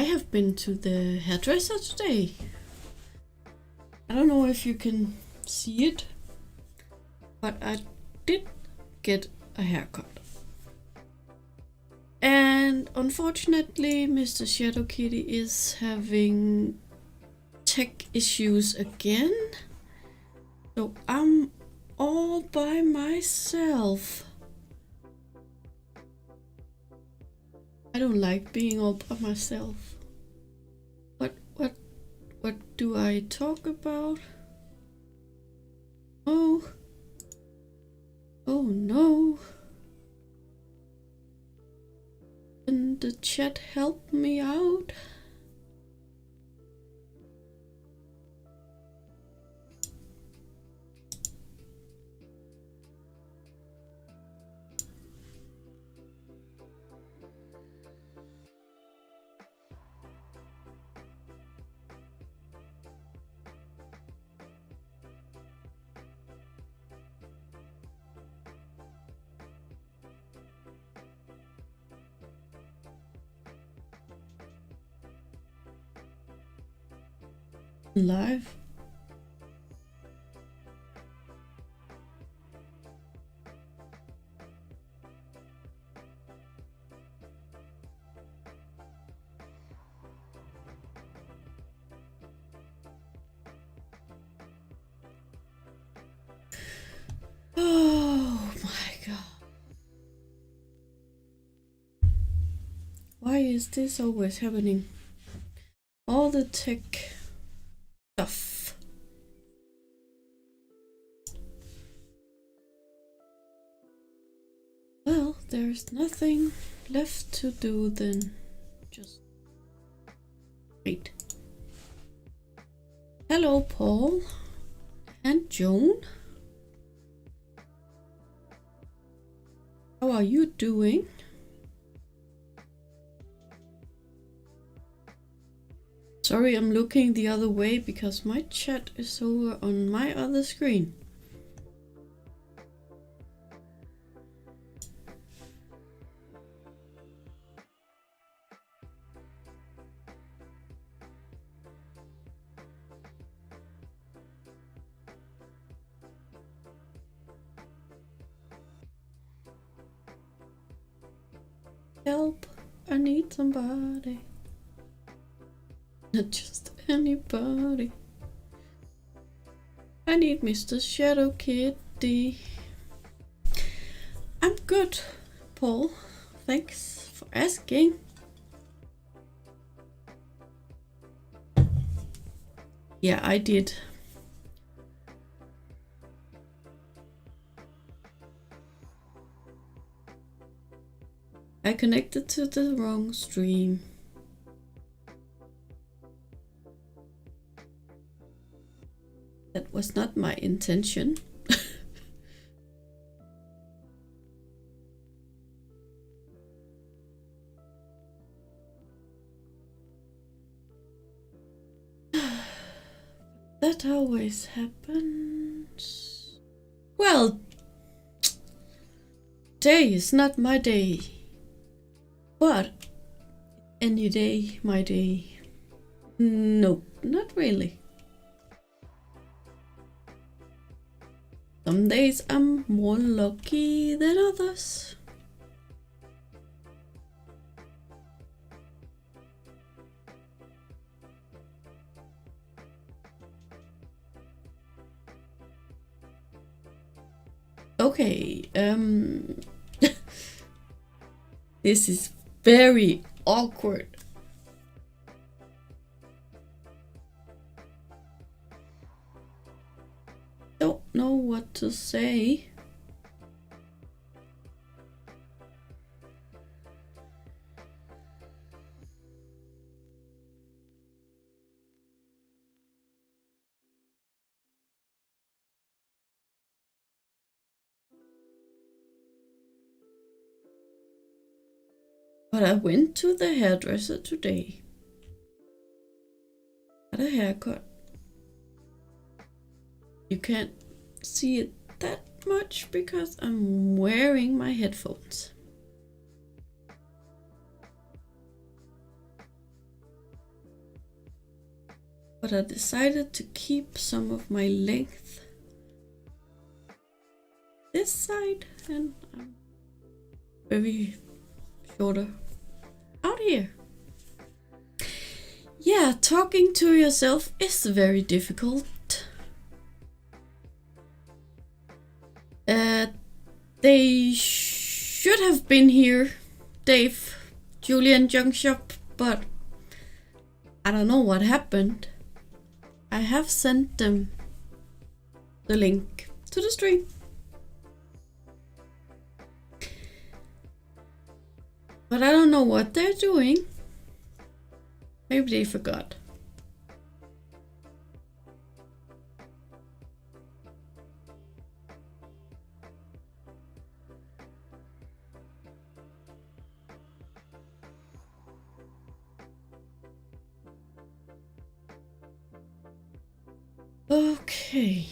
have been to the hairdresser today. I don't know if you can see it, but I did get a haircut. And unfortunately, Mr. Shadow Kitty is having tech issues again. So I'm all by myself. I don't like being all by myself. What do I talk about? Oh no. Can the chat help me out? Live. Oh my god. Why is this always happening? All the tech stuff. Well, there's nothing left to do then. Just wait. Hello, Paul and Joan. How are you doing? Sorry, I'm looking the other way because my chat is over on my other screen. Help, I need somebody. Not just anybody. I need Mr. Shadow Kitty. I'm good, Paul. Thanks for asking. Yeah, I did. I connected to the wrong stream. That was not my intention. That always happens. Well, today is not my day. But any day, my day. No, not really. Some days I'm more lucky than others. Okay, this is very awkward. Don't know what to say. But I went to the hairdresser today. Got a haircut. You can't see it that much because I'm wearing my headphones. but I decided to keep some of my length this side and I'm very shorter out here. Yeah, talking to yourself is very difficult. They should have been here, Dave, Julie and Junk Shop, but I don't know what happened. I have sent them the link to the stream. But I don't know what they're doing. Maybe they forgot. Okay,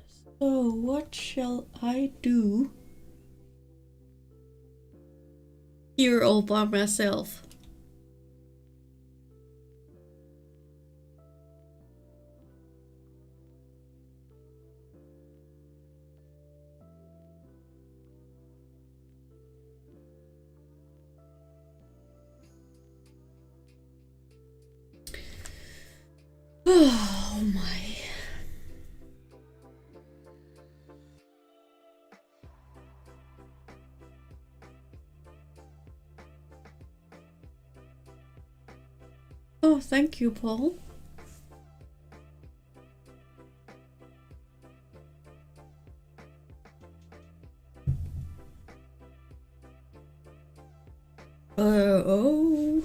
so what shall I do here all by myself? Oh my. Oh, thank you, Paul. Oh.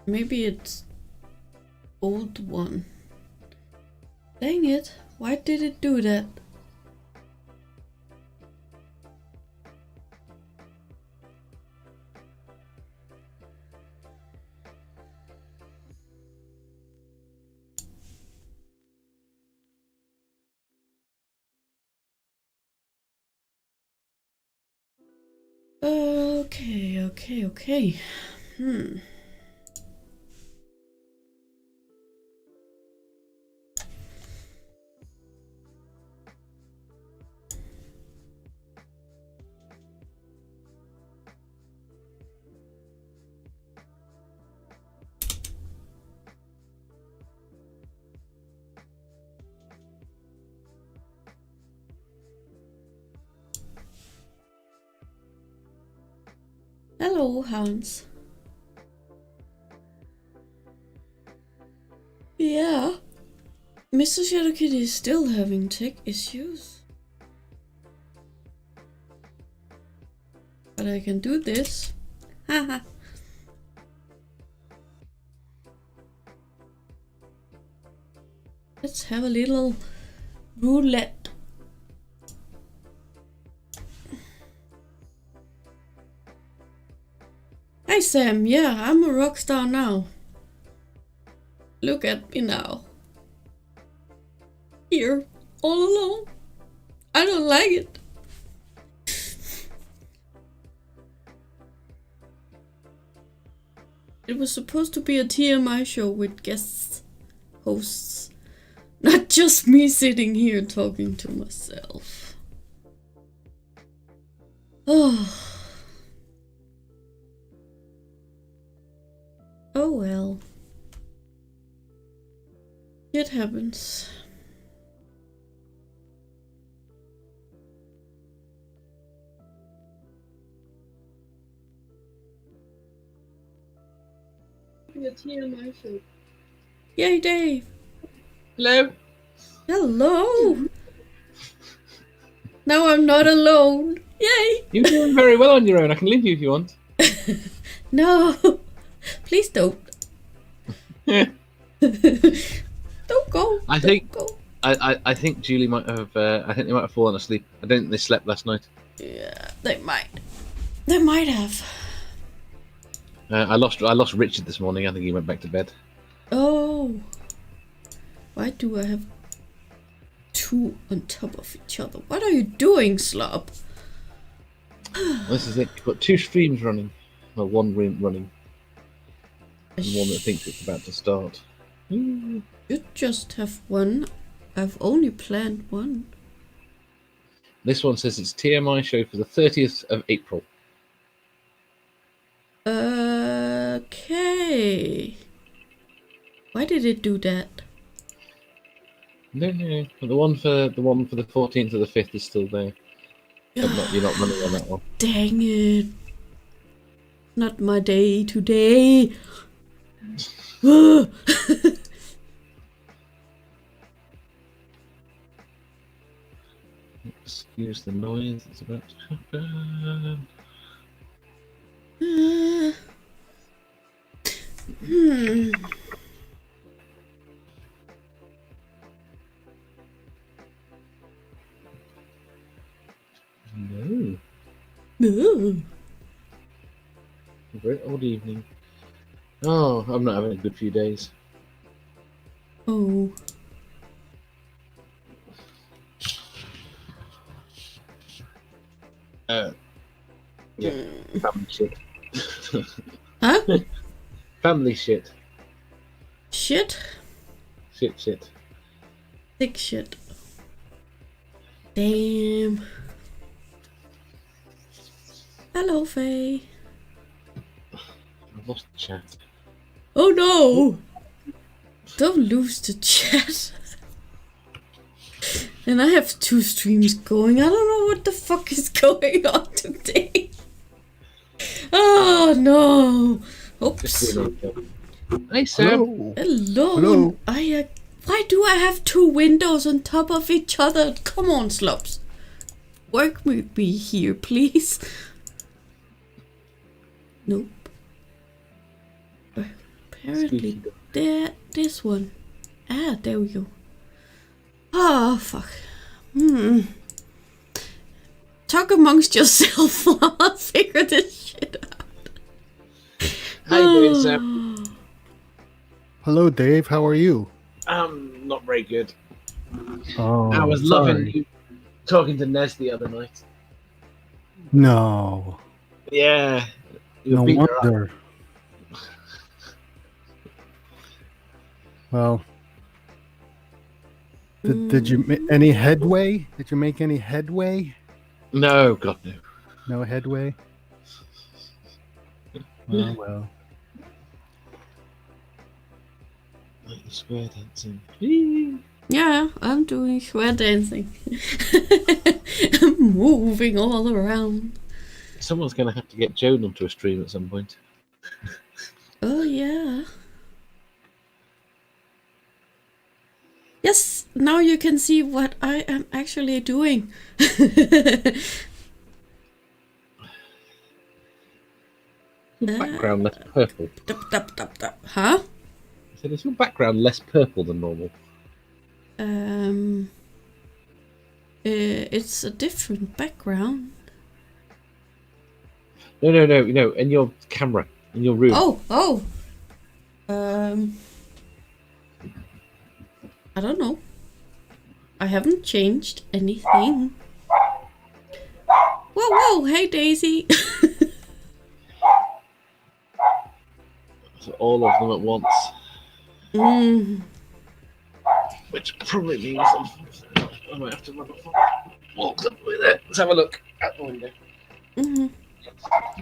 Maybe it's old one. Dang it, why did it do that? Okay. Hello, Hans. Yeah, Mr. Shadowkitty is still having tech issues. But I can do this. Haha. Let's have a little roulette. Hi Sam, yeah, I'm a rock star now. Look at me now. Here, all alone. I don't like it. It was supposed to be a TMI show with guest hosts. Not just me sitting here talking to myself. Oh. Oh well. It happens. The TMI show. Yay, Dave! Hello. Hello! Now I'm not alone. Yay! You're doing very well on your own. I can leave you if you want. No! Please don't. Don't go. I think Julie might have. I think they might have fallen asleep. I don't think they slept last night. Yeah, they might. They might have. I lost Richard this morning. I think he went back to bed. Oh. Why do I have two on top of each other? What are you doing, Slob? This is it. You've got two streams running. Well, one room running. and one that thinks it's about to start. You just have one. I've only planned one. This one says it's TMI show for the 30th of April. Okay. Why did it do that? No. The one for the 14th of the 5th is still there. But you're not running on that one. Dang it. Not my day today. Excuse the noise that's about to happen. No. No. A very odd evening. Oh, I'm not having a good few days. Oh. Yeah. Family shit. Huh? Family shit. Shit? Shit. Thick shit. Damn. Hello, Faye. I've lost the chat. Oh no! Don't lose the chat. And I have 2 streams going. I don't know what the fuck is going on today. Oh no! Oops. Hey, Sam. Hello. Why do I have 2 windows on top of each other? Come on, Slops. Work with me here, please. Nope. Apparently, this one. Ah, there we go. Oh, fuck. Talk amongst yourself while I figure this shit out. How you doing, Sam? Hello, Dave. How are you? Not very good. Oh, I was loving you talking to Nez the other night. No. Yeah. You No beat her up. wonder. Well, did you make any headway? Did you make any headway? No, God, no. No headway? No. Well. Like the square dancing. Yeah, I'm doing square dancing. I'm moving all around. Someone's going to have to get Joan onto a stream at some point. Oh, yeah. Yes, now you can see what I am actually doing. Your background less purple. Huh? I said, is your background less purple than normal? It's a different background. No. In your camera, in your room. Oh. I don't know. I haven't changed anything. Whoa, hey Daisy. So all of them at once. Which probably means I might have to run off. Walk up with it. Let's have a look out the window.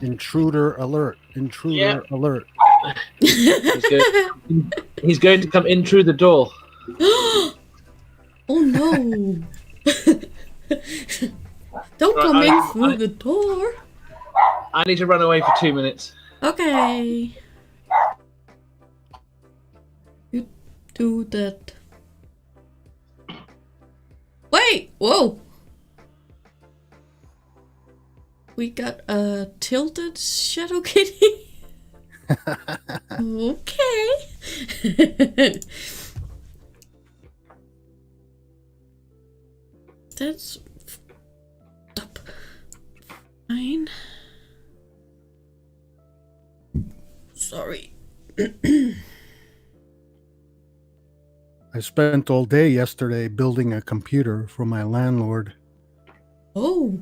Intruder alert. Intruder alert. He's going to come in through the door. Oh no. Don't come in through the door. I need to run away for 2 minutes. Okay. You do that. Wait! Whoa! We got a tilted Shadow Kitty. Okay. That's up. Fine. Sorry. I spent all day yesterday building a computer for my landlord. Oh.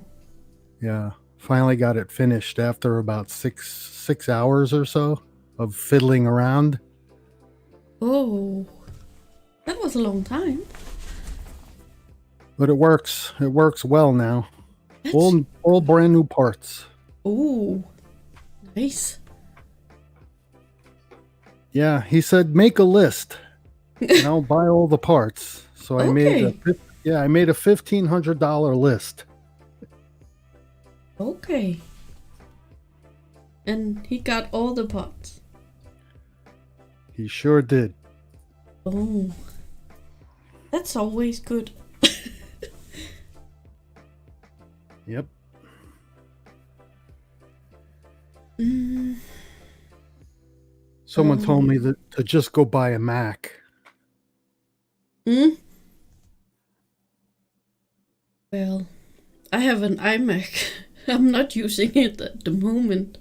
Yeah. Finally got it finished after about six hours or so of fiddling around. Oh, that was a long time. But it works. It works well now. That's... All brand new parts. Oh, nice. Yeah, he said make a list, and I'll buy all the parts. So I made a $1,500 list. Okay. And he got all the parts. He sure did. Oh, that's always good. Yep. Someone told me that to just go buy a Mac. Well, I have an iMac. I'm not using it at the moment.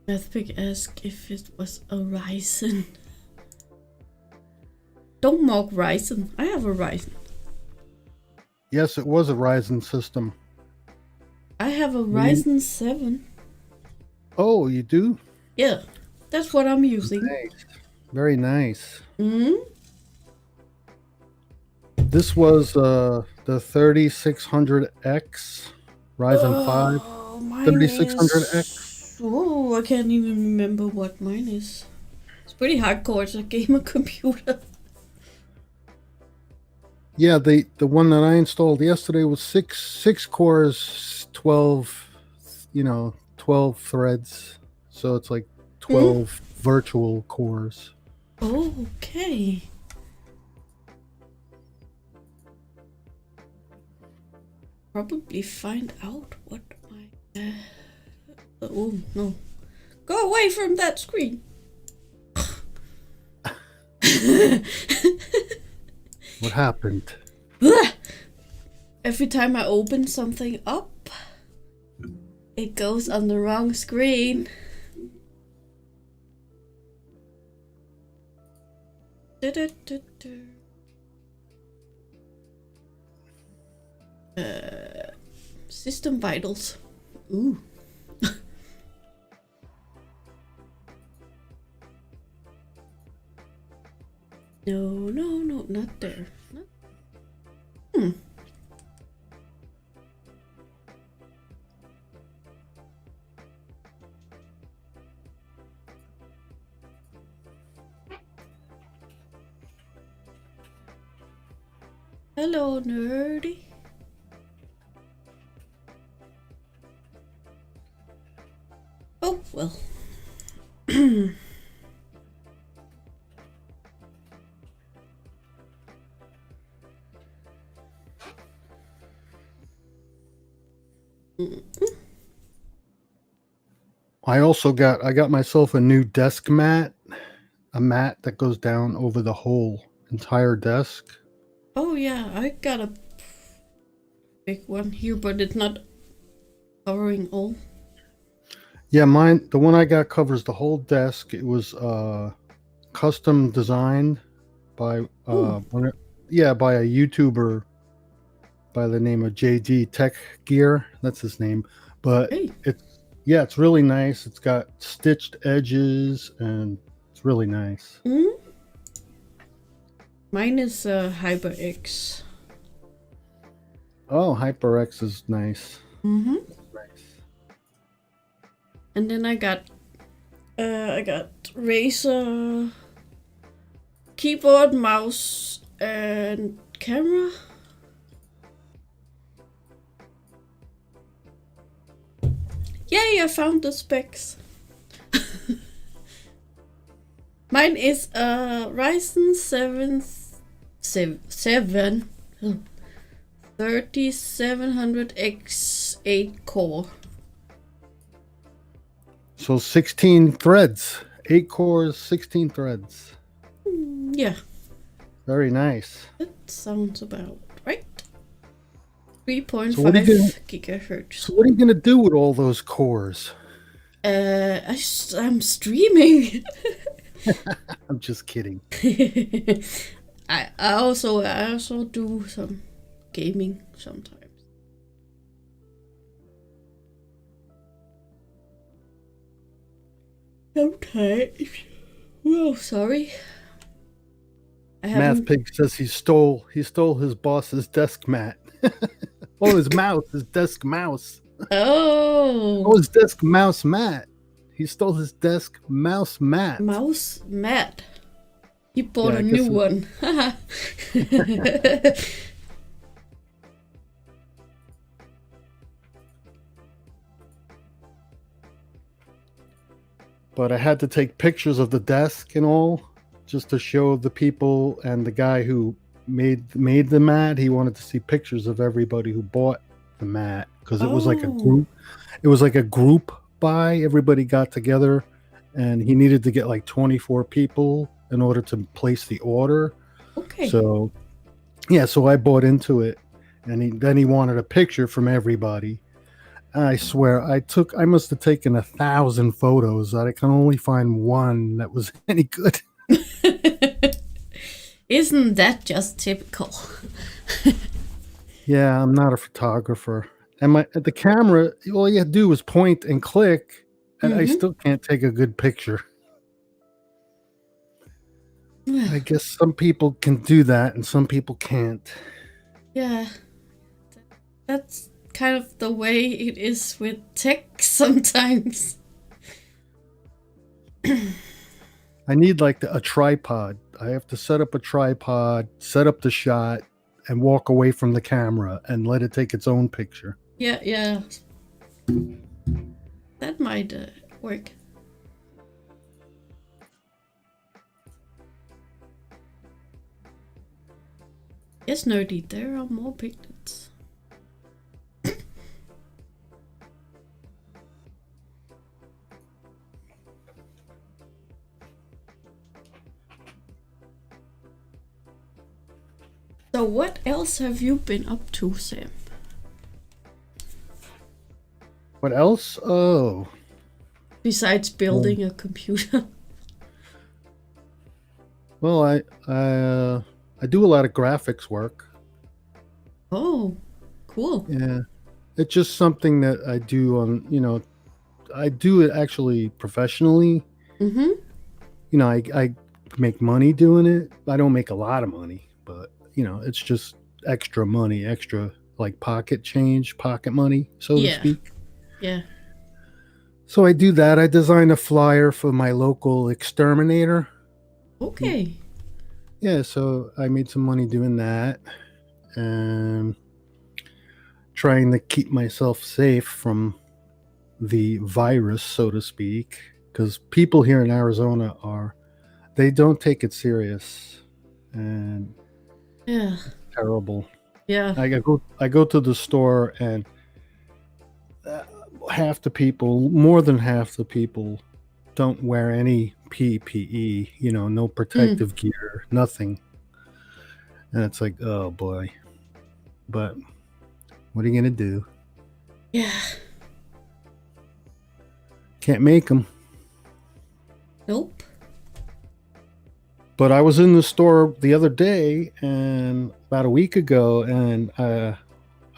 Mathpick asked if it was a Ryzen. Don't mock Ryzen. I have a Ryzen. Yes, it was a Ryzen system. I have a Ryzen 7. Oh, you do? Yeah, that's what I'm using. Nice. Very nice. Mm-hmm. This was the 3600X Ryzen 5. 3600X. Oh, I can't even remember what mine is. It's pretty hardcore. It's a gamer computer. Yeah, the one that I installed yesterday was six cores, 12 threads. So it's like 12 virtual cores. Oh, okay. Probably find out what my... oh, no. Go away from that screen. What happened? Every time I open something up, it goes on the wrong screen. System vitals. Ooh. No, not there. Hello, nerdy. Oh, well. I got myself a new desk mat, a mat that goes down over the whole entire desk. Oh yeah, I got a big one here, but it's not covering all. Yeah, the one I got covers the whole desk. It was custom designed by by a YouTuber by the name of JD Tech Gear. That's his name. But it's really nice. It's got stitched edges and it's really nice. Mine is HyperX. Oh, HyperX is nice. Nice. And then I got Razer keyboard, mouse, and camera. Yay! I found the specs. Mine is a Ryzen 3700X 8 core. So 16 threads, 8 cores, 16 threads. Yeah. Very nice. That sounds about right. So what are 3.5 you gonna, gigahertz. so what are you gonna do with all those cores? I'm streaming. I'm just kidding. I also do some gaming sometimes. Okay. Oh, sorry. I Math haven't. Pig says he stole his boss's desk mat. Oh, his desk mouse. Oh, Oh, his desk mouse mat. He stole his desk mouse mat. mouse mat. He bought Yeah, I a new guess one. But I had to take pictures of the desk and all just to show the people and the guy who made the mat. He wanted to see pictures of everybody who bought the mat because it was like a Oh. group. It was like a group buy. Everybody got together, and he needed to get like 24 people in order to place the order. Okay. So, yeah, so I bought into it, and then he wanted a picture from everybody. I swear, I must have taken 1,000 photos. I can only find one that was any good. Isn't that just typical? Yeah, I'm not a photographer. And the camera, all you do is point and click, and I still can't take a good picture. I guess some people can do that and some people can't. Yeah. That's kind of the way it is with tech sometimes. I need like a tripod. I have to set up a tripod, set up the shot, and walk away from the camera and let it take its own picture. Yeah. That might work. Yes, Nerdy, there are more pigments. So what else have you been up to, Sam? What else? Oh. Besides building a computer. Well, I do a lot of graphics work. Oh, cool. Yeah. It's just something that I do on, I do it actually professionally. Mm-hmm. I make money doing it. I don't make a lot of money, but it's just extra money, extra like pocket change, pocket money, so to speak. Yeah. So I do that. I designed a flyer for my local exterminator. Okay. Yeah, so I made some money doing that. And trying to keep myself safe from the virus, so to speak, because people here in Arizona they don't take it serious, and Yeah. terrible. Yeah. I go to the store, and more than half the people don't wear any PPE, no protective gear, nothing. And it's like, oh boy. But what are you going to do? Yeah. Can't make them. Nope. But I was in the store the other day, and about a week ago, and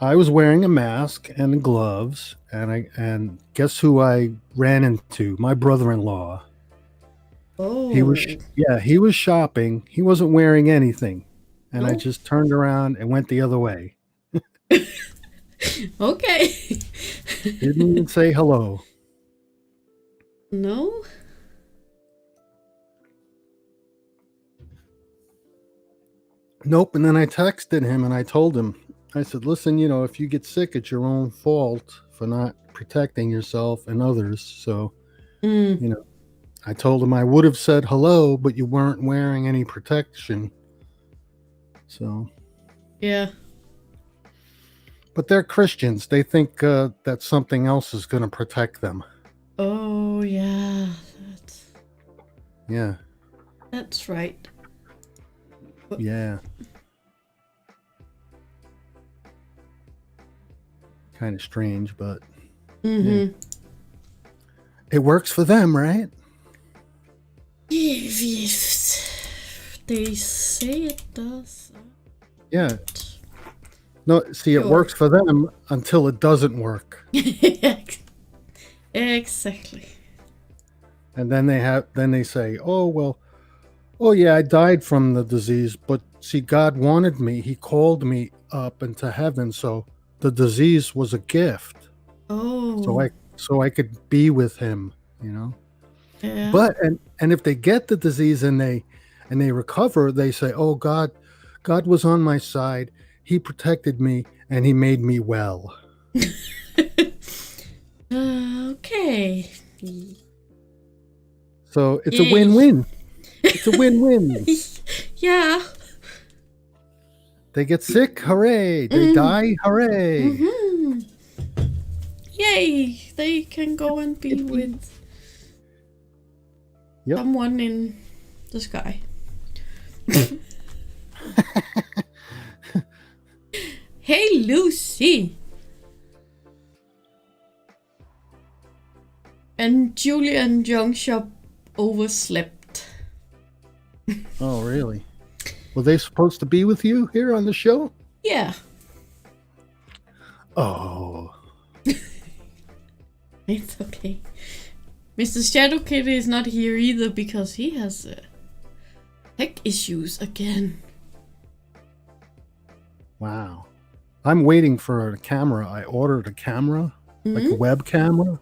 I was wearing a mask and gloves, and guess who I ran into? My brother-in-law. Oh. He was shopping. He wasn't wearing anything, and I Nope. just turned around and went the other way. Okay. Didn't even say hello. No? Nope. And then I texted him and I told him, I said, listen, if you get sick, it's your own fault for not protecting yourself and others. So, I told him I would have said hello, but you weren't wearing any protection. So. Yeah. But they're Christians. They think that something else is going to protect them. Oh, yeah. Yeah. That's right. Yeah. Kind of strange, but Mm-hmm. it works for them, right? Yes. They say it does. Yeah. No, see, it Sure. works for them until it doesn't work. Exactly. And then they say, "Oh, well, oh yeah, I died from the disease, but see, God wanted me. He called me up into heaven, so the disease was a gift. Oh. So I could be with him, you know." Yeah. But and if they get the disease and they recover, they say, "Oh, God was on my side. He protected me and he made me well." Okay. So it's a Yay. win-win. It's a win-win. Yeah. They get sick, hooray. They die, hooray. Mm-hmm. Yay! They can go and be with Yep. someone in the sky. Hey, Lucy! And Julian Jungshop overslept. Oh, really? Were they supposed to be with you here on the show? Yeah. Oh. It's okay. Mr. Shadow Kid is not here either because he has tech issues again. Wow. I'm waiting for a camera. I ordered a camera, like a web camera.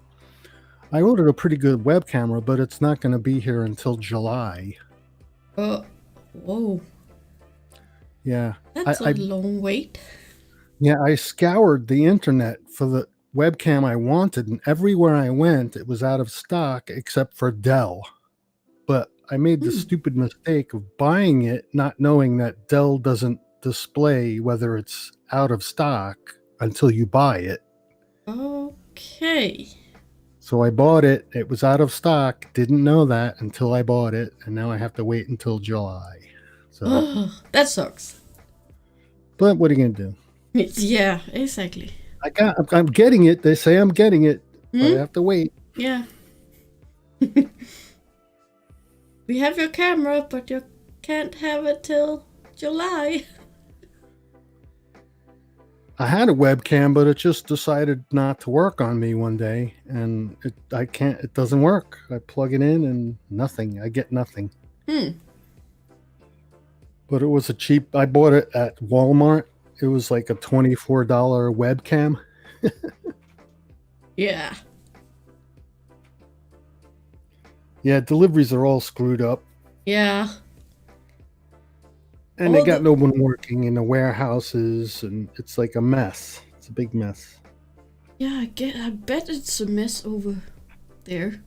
I ordered a pretty good web camera, but it's not going to be here until July. Whoa. Yeah. That's a long wait. Yeah, I scoured the internet for the webcam I wanted, and everywhere I went, it was out of stock except for Dell. But I made the stupid mistake of buying it, not knowing that Dell doesn't display whether it's out of stock until you buy it. Okay. So I bought it. It was out of stock. Didn't know that until I bought it, and now I have to wait until July. So that sucks. But what are you gonna do? Yeah, exactly. I'm getting it. They say I'm getting it, but I have to wait. Yeah. We have your camera, but you can't have it till July. I had a webcam, but it just decided not to work on me one day, and it doesn't work. I plug it in and nothing. I get nothing. But it was I bought it at Walmart. It was like a $24 webcam. Yeah. Yeah, deliveries are all screwed up. Yeah. And they got no one working in the warehouses, and it's like a mess. It's a big mess. Yeah, I bet it's a mess over there.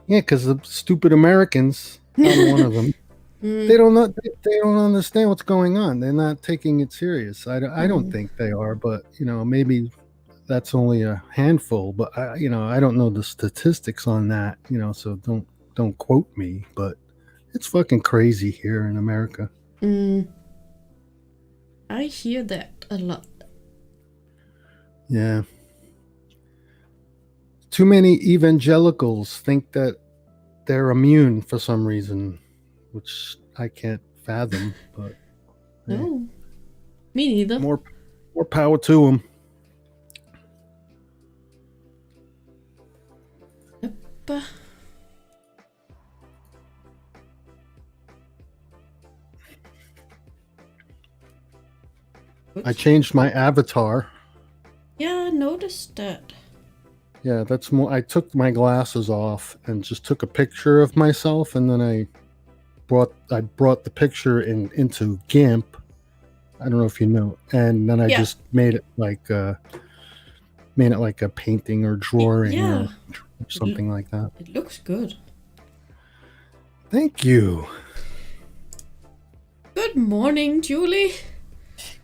Yeah, because the stupid Americans, I'm one of them. They don't understand what's going on. They're not taking it serious. I don't think they are, but maybe that's only a handful. But I don't know the statistics on that. So don't quote me. But it's fucking crazy here in America. I hear that a lot. Yeah. Too many evangelicals think that they're immune for some reason, which I can't fathom. But no, me neither. More power to them. Yep. I changed my avatar. Yeah, I noticed that. Yeah, that's more. I took my glasses off and just took a picture of myself, and then I brought the picture into GIMP. I don't know if you know, and then I just made it like a painting or drawing or something like that. It looks good. Thank you. Good morning, Julie.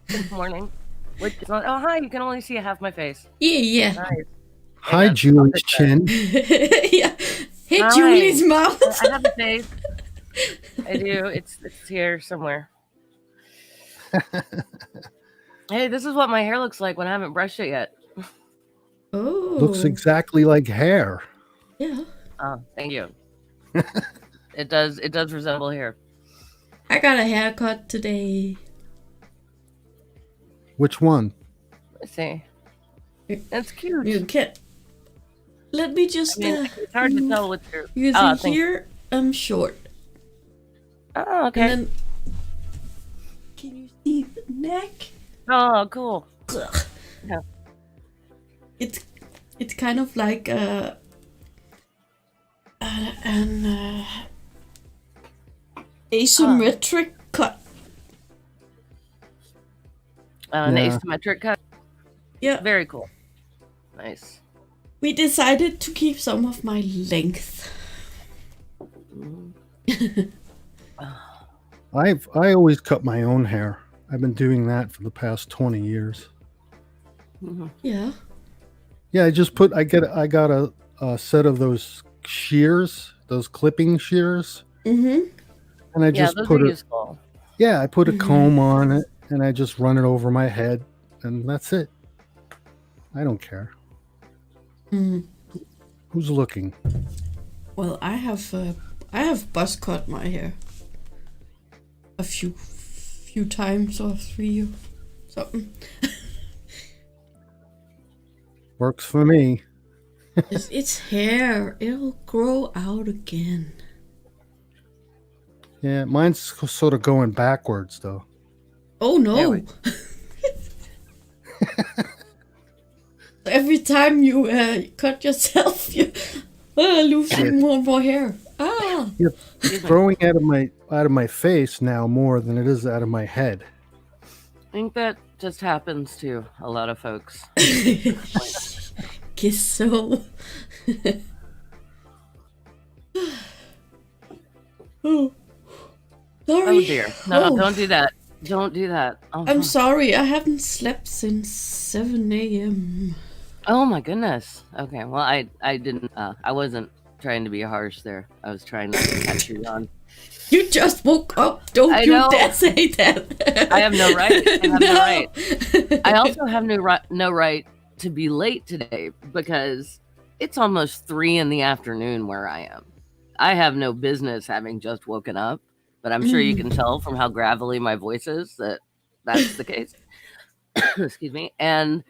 Good morning. Oh, hi. You can only see half my face. Yeah. Nice. Hi, Julie's chin. Yeah. Hey, Hi. Julie's mouth. I have a face. I do. It's here somewhere. Hey, this is what my hair looks like when I haven't brushed it yet. Oh. Looks exactly like hair. Yeah. Oh, thank you. It does resemble hair. I got a haircut today. Which one? Let's see. That's cute. You can't. Let me just. It's hard to tell with your. You Oh, see here, I'm short. Oh, okay. And then, can you see the neck? Oh, cool. Ugh. Yeah. It's kind of like an asymmetric cut. An Yeah. asymmetric cut. Yeah. Very cool. Nice. We decided to keep some of my length. I always cut my own hair. I've been doing that for the past 20 years. Yeah. Yeah, I got a set of those shears, those clipping shears, Mm-hmm. and I Yeah, just those put are it. useful. Yeah, I put a Mhm. comb on it, and I just run it over my head, and that's it. I don't care. Mm. Who's looking? Well, I have buzz cut my hair a few times or 3 or something. Works for me. It's hair. It'll grow out again. Yeah, mine's sort of going backwards though. Oh There no! we- Every time you cut yourself, you losing more and more hair. Ah! It's growing out of my face now more than it is out of my head. I think that just happens to a lot of folks. Guess so. Oh. Sorry. Oh dear. No, Oh, don't do that. Don't do that. Oh, I'm sorry. I haven't slept since 7 a.m. oh my goodness. Okay. Well, I didn't. I wasn't trying to be harsh there. I was trying not to catch you on. You just woke up. Don't I you know. dare say that. I have no right. I have no No. right. I also have no right to be late today because it's almost 3 in the afternoon where I am. I have no business having just woken up, but I'm sure you can tell from how gravelly my voice is that that's the case. Excuse me. And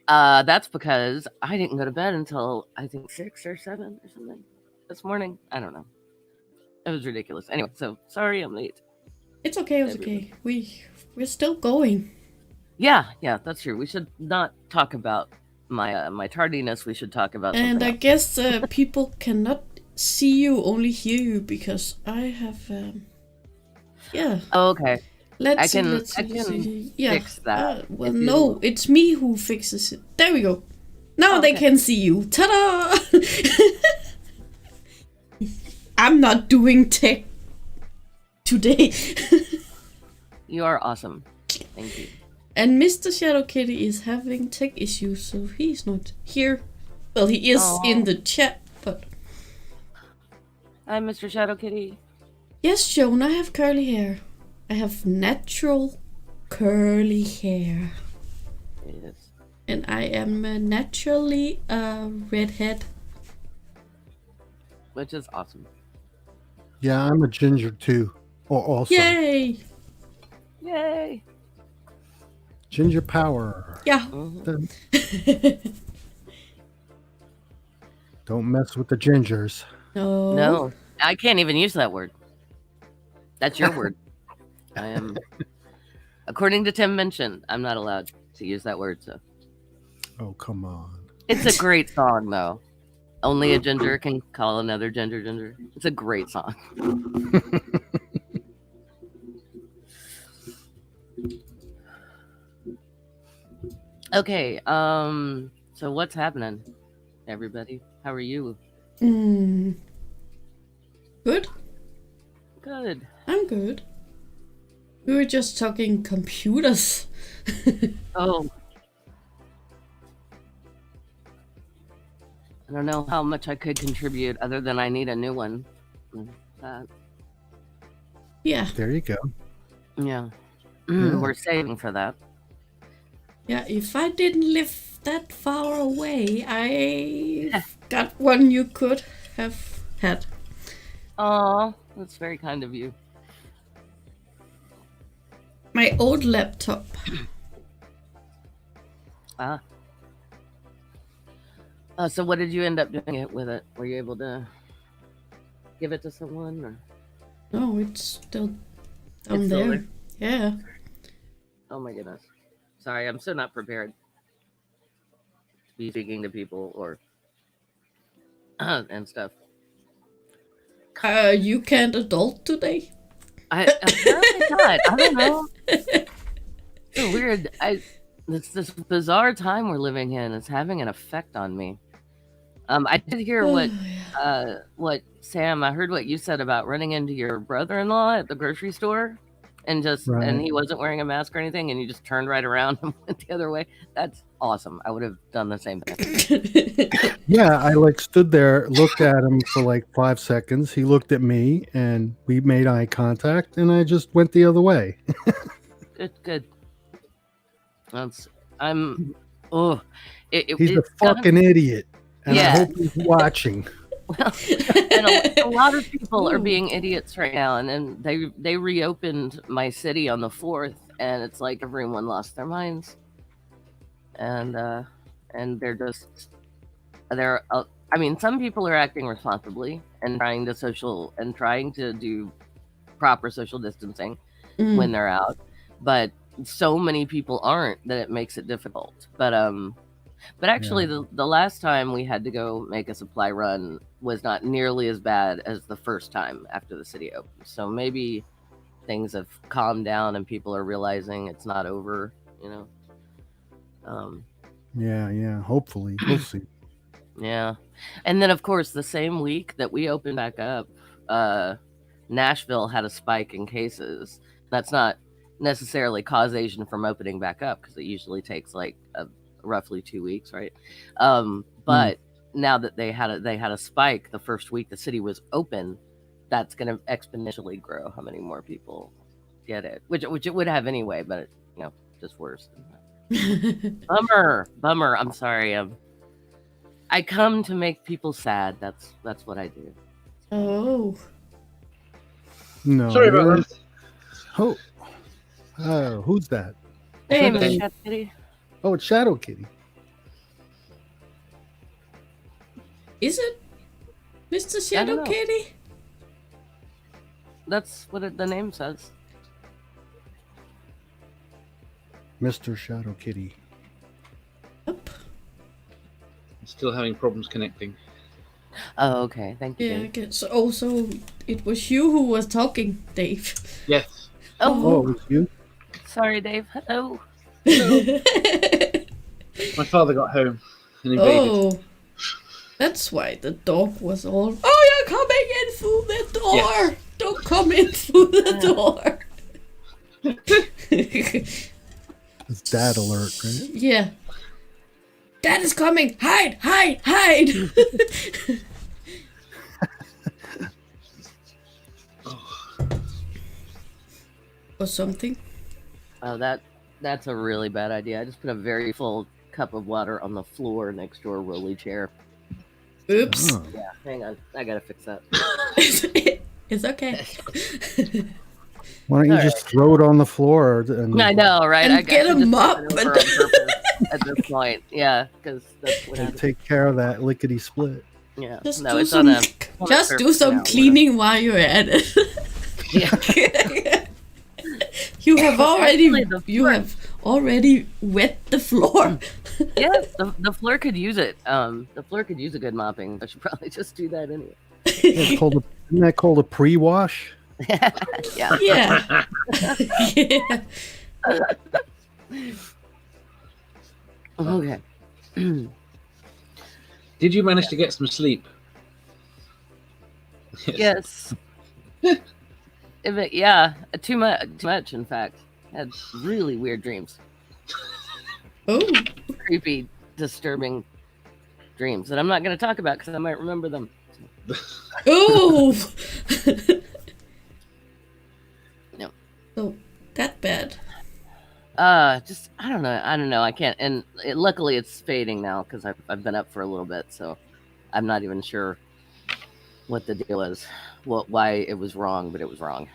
that's because I didn't go to bed until I think 6 or 7 or something this morning. I don't know. It was ridiculous. Anyway, so sorry I'm late. It's okay. It's okay. We're still going. Yeah, that's true. We should not talk about my tardiness. We should talk about And something I else. guess people cannot see you, only hear you, because I have. Yeah. Oh, okay. Let's I can see. Yeah. fix that Well, if you- no, it's me who fixes it. There we go. Now Oh, they okay. can see you. Ta-da! I'm not doing tech today. You are awesome. Thank you. And Mr. Shadow Kitty is having tech issues, so he's not here. Well, he is Aw. in the chat, but Hi, Mr. Shadow Kitty. yes, Joan, I have curly hair. I have natural curly hair. Yes. And I am naturally a redhead. Which is awesome. Yeah, I'm a ginger too. Or also Yay! Yay. ginger power. Yeah. Mhm. Don't mess with the gingers. No, I can't even use that word. That's your word. I am, according to Tim Minchin, I'm not allowed to use that word. So Oh, come on. it's a great song, though. Only a ginger can call another ginger ginger. It's a great song. Okay, so what's happening, everybody? How are you? Mm. Good. Good. I'm good. We were just talking computers. Oh, I don't know how much I could contribute other than I need a new one. Yeah. There you go. Yeah. Yeah. We're saving for that. Yeah, if I didn't live that far away, I got one you could have had. Oh, that's very kind of you. My old laptop. Ah. So what did you end up doing it with it? Were you able to give it to someone or? No, it's still down It's still there. there? Yeah. Oh my goodness. Sorry, I'm so not prepared to be speaking to people or and stuff. You can't adult today? Apparently not. I don't know. It's so weird. It's this bizarre time we're living in. It's having an effect on me. I did hear what Sam. I heard what you said about running into your brother-in-law at the grocery store, and Right. he wasn't wearing a mask or anything, and you just turned right around and went the other way. That's awesome. I would have done the same thing. Yeah, I like stood there, looked at him for like 5 seconds. He looked at me, and we made eye contact, and I just went the other way. Good. I'm. Oh, He's a it's gonna- fucking idiot, and I Yeah. hope he's watching. Well, and a lot of people are being idiots right now, and then they reopened my city on the 4th, and it's like everyone lost their minds, and I mean, some people are acting responsibly and trying to do proper social distancing when they're out, but so many people aren't that it makes it difficult. But actually, the last time we had to go make a supply run was not nearly as bad as the first time after the city opened. So maybe things have calmed down and people are realizing it's not over, you know. Yeah. Hopefully, we'll see. Yeah. And then, of course, the same week that we opened back up, Nashville had a spike in cases. That's not necessarily causation from opening back up because it usually takes like roughly 2 weeks, right? But now that they had a spike the first week the city was open, that's going to exponentially grow how many more people get it, which it would have anyway, but it, just worse. Bummer. I'm sorry. I come to make people sad. That's what I do. Oh. No. Sorry about that. Oh, who's that? Hey, Hey, Miss Cat Kitty. Oh, it's Shadow Kitty. Is it Mr. I Shadow don't know. Kitty? That's what the name says. Mr. Shadow Kitty. Yep. Still having problems connecting. Oh, okay. Thank you. Yeah, I Dave. guess. Also, it was you who was talking, Dave. Yes. Oh, it was you? Sorry, Dave. Hello. My father got home and invaded. Oh. That's why the dog was all, oh, you're coming in through the door. Yes. Don't come in through the door. It's Dad alert, right? Yeah. Dad is coming. Hide. Or something. Oh, that's a really bad idea. I just put a very full cup of water on the floor next to a rolly chair. Oops. Oh. Yeah, hang on. I gotta fix that. It's okay. Why don't you just throw it on the floor? And I know, right? And I get should a just mop flip it over on purpose at this point. Yeah, because that's what happens. take care of that lickety split. Yeah. Just No, do it's some. on a Just do surface some now, cleaning while you're at it. Yeah. You have already. Actually, the You floor- have already wet the floor. Yeah, the floor could use it. The floor could use a good mopping. I should probably just do that anyway. Isn't that called a pre-wash? Yeah. Yeah. Yeah. Okay. Did you manage to get some sleep? Yes. Yeah, too much. In fact, had really weird dreams, Oh. creepy, disturbing dreams that I'm not going to talk about because I might remember them. Oh. No. So that bad. Just I don't know. I can't. And luckily, it's fading now because I've been up for a little bit, so I'm not even sure what the deal is. Why it was wrong, but it was wrong.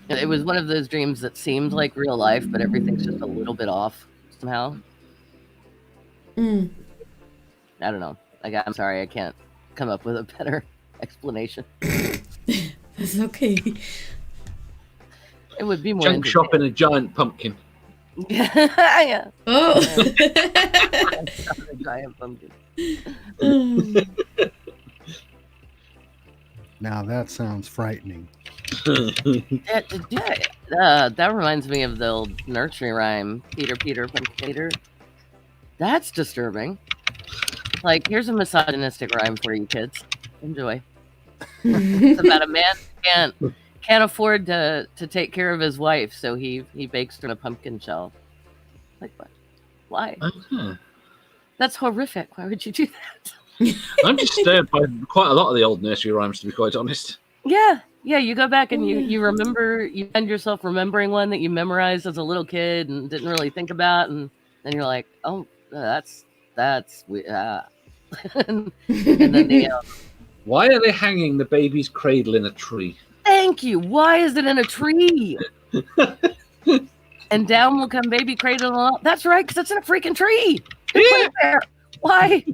It was one of those dreams that seemed like real life, but everything's just a little bit off somehow. I don't know. I'm sorry, I can't come up with a better explanation. That's okay. It would be more Junk shop in a giant pumpkin. Yeah. Oh. A giant pumpkin. Now that sounds frightening. That reminds me of the old nursery rhyme, Peter, Peter, Pumpkin Peter. That's disturbing. Like, here's a misogynistic rhyme for you kids. Enjoy. It's about a man who can't afford to take care of his wife, so he bakes her in a pumpkin shell. Like, what? Why? That's horrific. Why would you do that? I'm disturbed by quite a lot of the old nursery rhymes, to be quite honest. Yeah, you go back and you remember, you find yourself remembering one that you memorized as a little kid and didn't really think about, and then you're like, oh, that's weird. And then why are they hanging the baby's cradle in a tree? Thank you. Why is it in a tree? And down will come baby cradle. That's right, because it's in a freaking tree. Yeah. There. Why?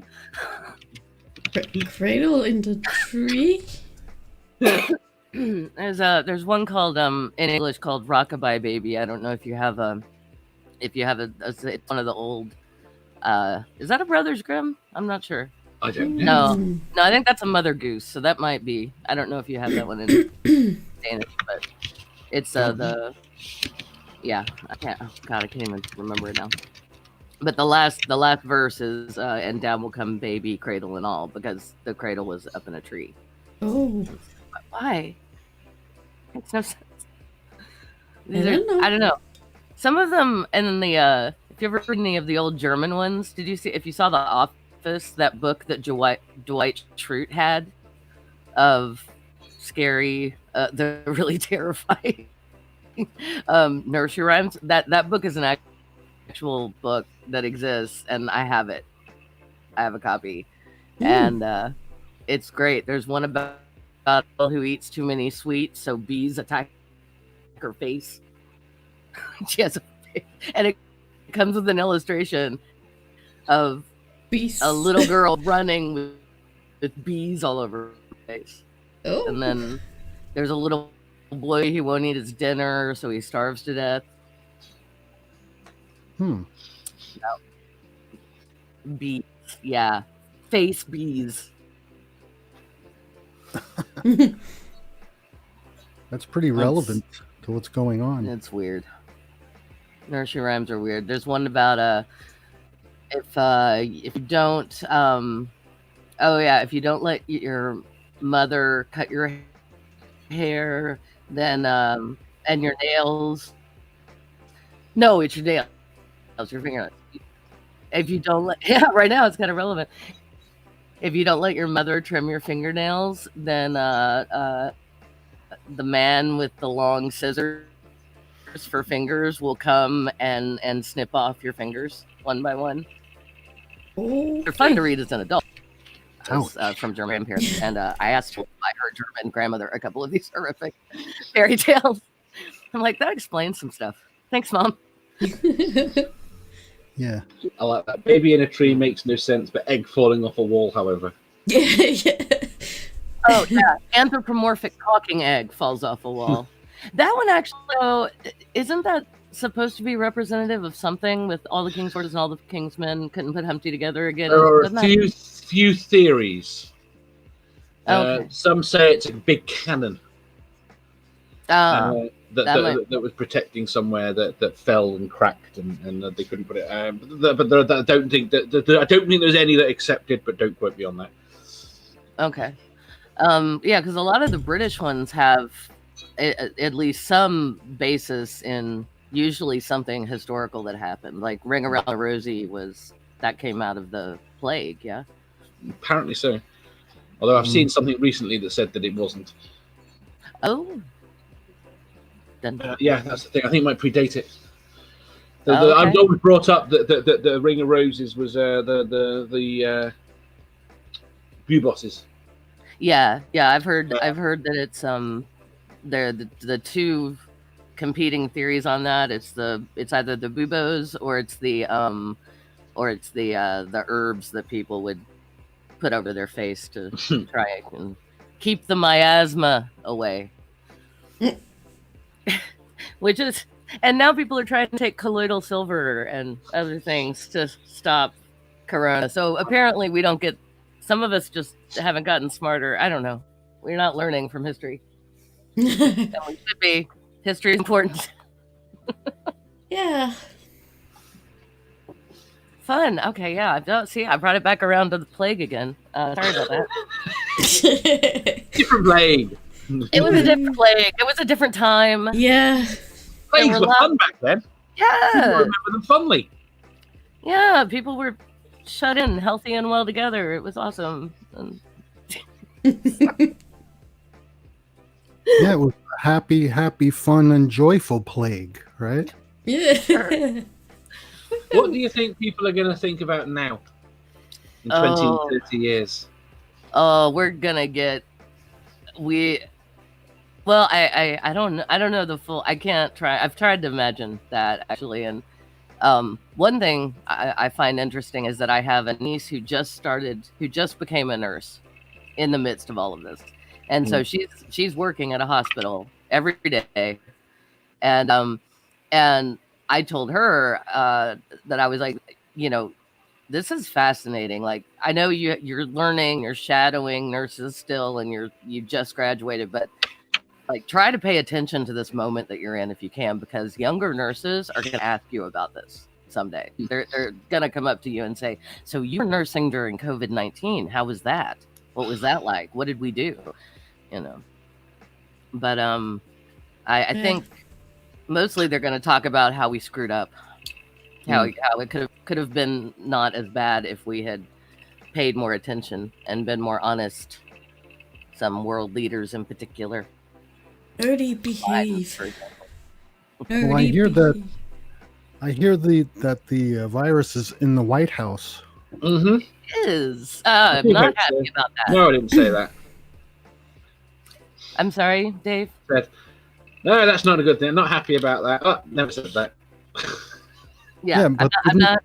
Cradle in the tree? There's one called in English called Rockabye Baby. I don't know if you have it's one of the old is that a Brothers Grimm? I'm not sure. I don't know. No, I think that's a Mother Goose, so that might be. I don't know if you have that one in Danish, but it's I can't even remember it now. But the last verse is and down will come baby, cradle and all, because the cradle was up in a tree. Oh. Why? Makes no sense. I don't know. Some of them, and then if you ever read any of the old German ones, if you saw The Office, that book that Dwight Schrute had of scary, the really terrifying nursery rhymes, that book is an actual book that exists, and I have it. I have a copy. And it's great. There's one about a girl who eats too many sweets, so bees attack her face. She has and it comes with an illustration of Bees. a little girl running with bees all over her face. Oh. And then there's a little boy who won't eat his dinner, so he starves to death. Bees, yeah, face bees. That's pretty relevant to what's going on. It's weird. Nursery rhymes are weird. There's one about if you don't if you don't let your mother cut your hair, then and your nails. No, it's your nails, your fingernails. If you don't let right now it's kind of relevant. If you don't let your mother trim your fingernails, then the man with the long scissors for fingers will come and snip off your fingers one by one. Oh. They're fun to read as an adult. From German parents, and I asked my her German grandmother a couple of these horrific fairy tales. I'm like, that explains some stuff. Thanks, Mom. Yeah. I like that. Baby in a tree makes no sense, but egg falling off a wall, however. Yeah. Oh, yeah. Anthropomorphic talking egg falls off a wall. That one actually, though, isn't that supposed to be representative of something with all the king's horses and all the king's men couldn't put Humpty together again? There are a few theories. Okay. Some say it's a big cannon that was protecting somewhere that fell and cracked and they couldn't put it. But I don't think there's any that accepted, but don't quote me on that. Okay. Yeah, because a lot of the British ones have at least some basis in usually something historical that happened. Like Ring Around the Rosie that came out of the plague, yeah? Apparently so. Although I've seen something recently that said that it wasn't. Oh. Yeah, that's the thing. I think it might predate it. Okay. I've always brought up that the Ring of Roses was the View Bosses. Yeah. I've heard that it's they're the two competing theories on that. It's either the buboes or it's the herbs that people would put over their face to try and keep the miasma away. Which is, and now people are trying to take colloidal silver and other things to stop corona. So apparently we don't get, some of us just haven't gotten smarter. I don't know. We're not learning from history. And we should be. History is important. Yeah. Fun. Okay, yeah. See, I brought it back around to the plague again. Sorry about that. Different plague. It was a different plague. It was a different time. Yeah. Plagues were fun back then. People Yeah. remember them fondly. Yeah, people were shut in, healthy and well together. It was awesome. And Yeah, it was a happy, fun, and joyful plague, right? Yeah. Sure. What do you think people are going to think about now in 20, Oh. 30 years? Oh, we're gonna get well, I don't know the full. I can't try. I've tried to imagine that actually, and one thing I find interesting is that I have a niece who just became a nurse in the midst of all of this, and so she's working at a hospital every day, and I told her that I was like, this is fascinating. Like, I know you're learning, you're shadowing nurses still, and you just graduated, but like, try to pay attention to this moment that you're in if you can, because younger nurses are going to ask you about this someday. They're going to come up to you and say, so you were nursing during COVID-19. How was that? What was that like? What did we do? But I think mostly they're going to talk about how we screwed up, how it could have been not as bad if we had paid more attention and been more honest. Some world leaders in particular. Nerdy behave. Nerdy Well, I hear that. behave. I hear that the virus is in the White House. Mm-hmm. Is I'm not happy about that. No, I didn't say that. I'm sorry, Dave. No, that's not a good thing. I'm not happy about that. Oh, never said that. Yeah, but I'm not.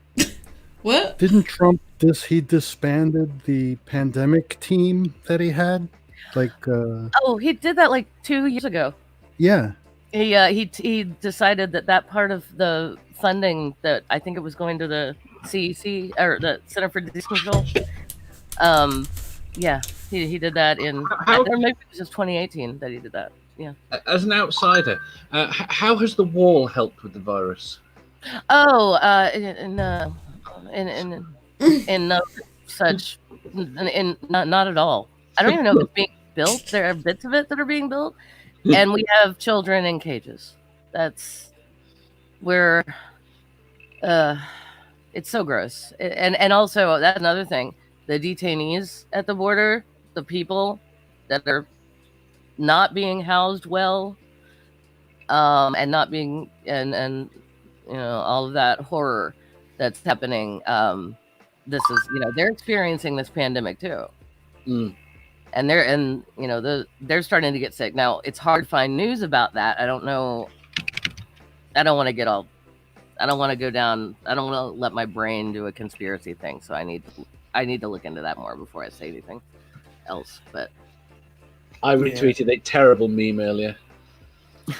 What? Didn't Trump he disbanded the pandemic team that he had? Like, Oh, he did that like 2 years ago. yeah. He decided that part of the funding that I think it was going to the CEC or the Center for Disease Control. Yeah, he did that in, or maybe it was just 2018 that he did that. Yeah. As an outsider, how has the wall helped with the virus? Oh, in no such, not at all. I don't even know if it's being built. There are bits of it that are being built, and we have children in cages. That's where, it's so gross. And also that's another thing. The detainees at the border, the people that are not being housed well, and not being and all of that horror that's happening. This is they're experiencing this pandemic too. And they're starting to get sick. Now it's hard to find news about that. I don't know. I don't want to go down. I don't want to let my brain do a conspiracy thing. So I need to look into that more before I say anything else. But I retweeted a terrible meme earlier.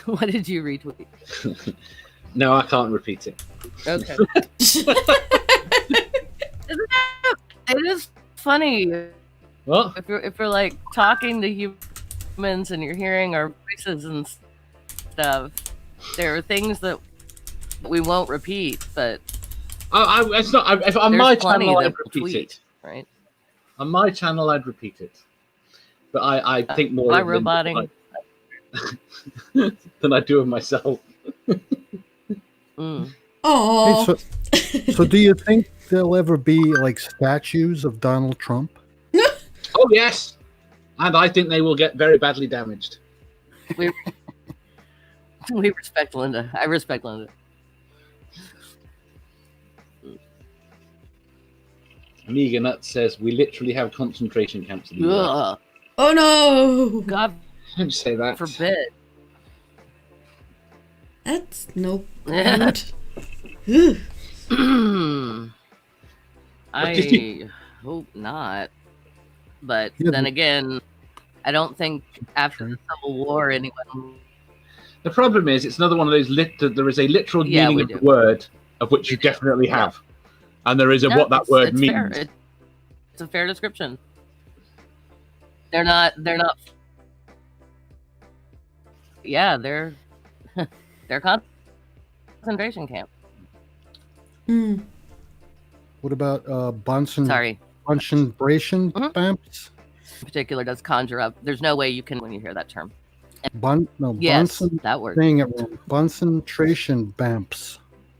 what did you retweet? No, I can't repeat it. Okay. It is funny. What? If we're like talking to humans and you're hearing our voices and stuff, there are things that we won't repeat, but It's not. If on there's my plenty channel, that I'd we'll repeat tweet, it. right? On my channel, I'd repeat it. But I think more My of it roboting. than I do of myself. Hey, Oh. so do you think there'll ever be like statues of Donald Trump? Oh yes. And I think they will get very badly damaged. We respect Linda. I respect Linda. Amiga Nut says we literally have concentration camps in the US. Ugh. Oh no! God Don't say that. forbid. That's no good. Ugh. I hope not. But Yeah, then again, I don't think after the Civil War anyone. The problem is, it's another one of those there is a literal Yeah, meaning we of do. the word, of which you definitely have. And there is a No, what that word it's means. fair. It's a fair description. They're not. Yeah, they're concentration camp. Mm. What about Bunsen? Sorry, Concentration Mhm. camps? in particular does conjure up. There's no way you can when you hear that term. Yes, Bunsen. that word. Saying it wrong. Concentration camps.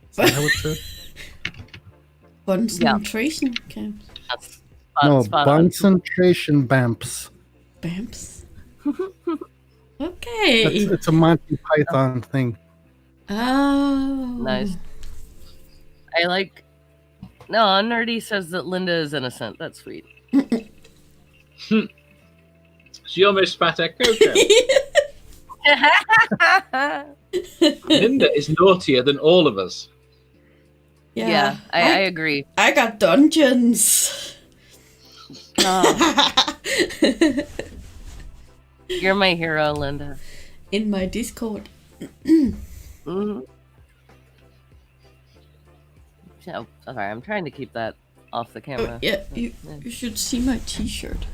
Is that how it said? Concentration camps. That's No, spot on. concentration camps. Bamps. Okay. It's a Monty Python thing. Oh. Nice. I like. No, Nerdy says that Linda is innocent. That's sweet. She almost spat her cocoa. Linda is naughtier than all of us. Yeah, I agree. I got dungeons. Oh, you're my hero, Linda. In my Discord. Mhm. So, sorry, I'm trying to keep that off the Oh, camera. yeah, you should see my t-shirt.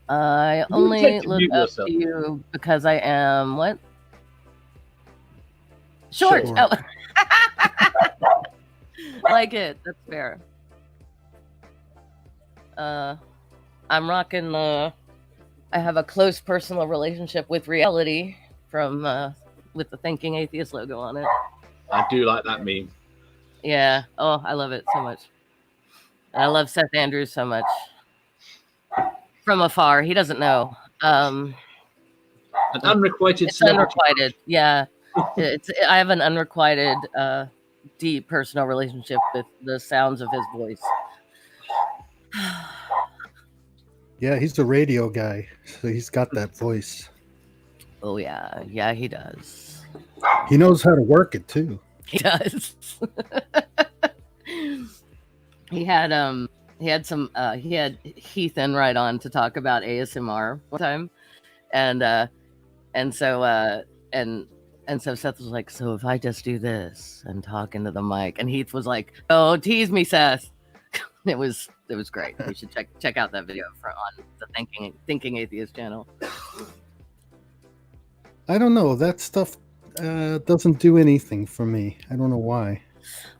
I would only like to look mute up yourself. to you because I am what? Short. Short. Oh. Like it. That's fair. I'm rocking I have a close personal relationship with reality from with the Thinking Atheist logo on it. I do like that meme. Yeah. Oh, I love it so much. And I love Seth Andrews so much. From afar, he doesn't know. An unrequited It's celebrity. unrequited. Yeah. I have an unrequited deep personal relationship with the sounds of his voice. Yeah, he's the radio guy, so he's got that voice. Oh yeah. Yeah, he does. He knows how to work it too. He does. He had Heath in right on to talk about ASMR one time, and so Seth was like, so if I just do this and talk into the mic, and Heath was like, oh, tease me, Seth. It was great. You should check out that video on the Thinking Atheist channel. I don't know. That stuff doesn't do anything for me. I don't know why.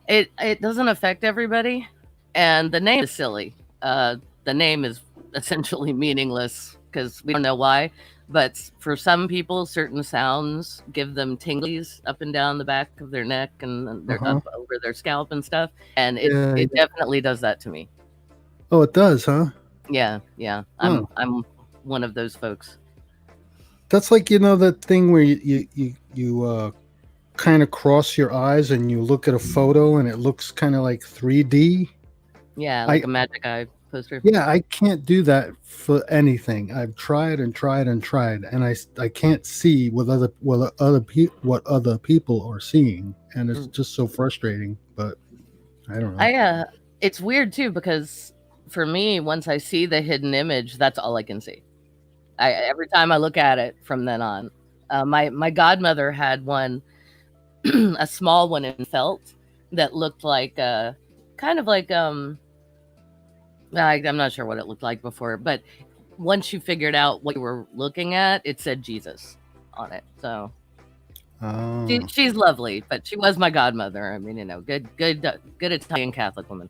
It doesn't affect everybody, and the name is silly. The name is essentially meaningless because we don't know why. But for some people, certain sounds give them tinglies up and down the back of their neck and they're up over their scalp and stuff. And it definitely does that to me. Oh, it does, huh? Yeah. I'm one of those folks. That's like, that thing where you kind of cross your eyes and you look at a photo and it looks kind of like 3D. Yeah, like a Magic Eye poster. Yeah, I can't do that for anything. I've tried and tried and tried, and I can't see what other people are seeing, and it's just so frustrating. But I don't know. It's weird too because for me, once I see the hidden image, that's all I can see. Every time I look at it from then on, my godmother had one, a small one in felt that looked like kind of like I'm not sure what it looked like before, but once you figured out what you were looking at, it said Jesus on it. So she's lovely, but she was my godmother. I mean, good Italian Catholic woman.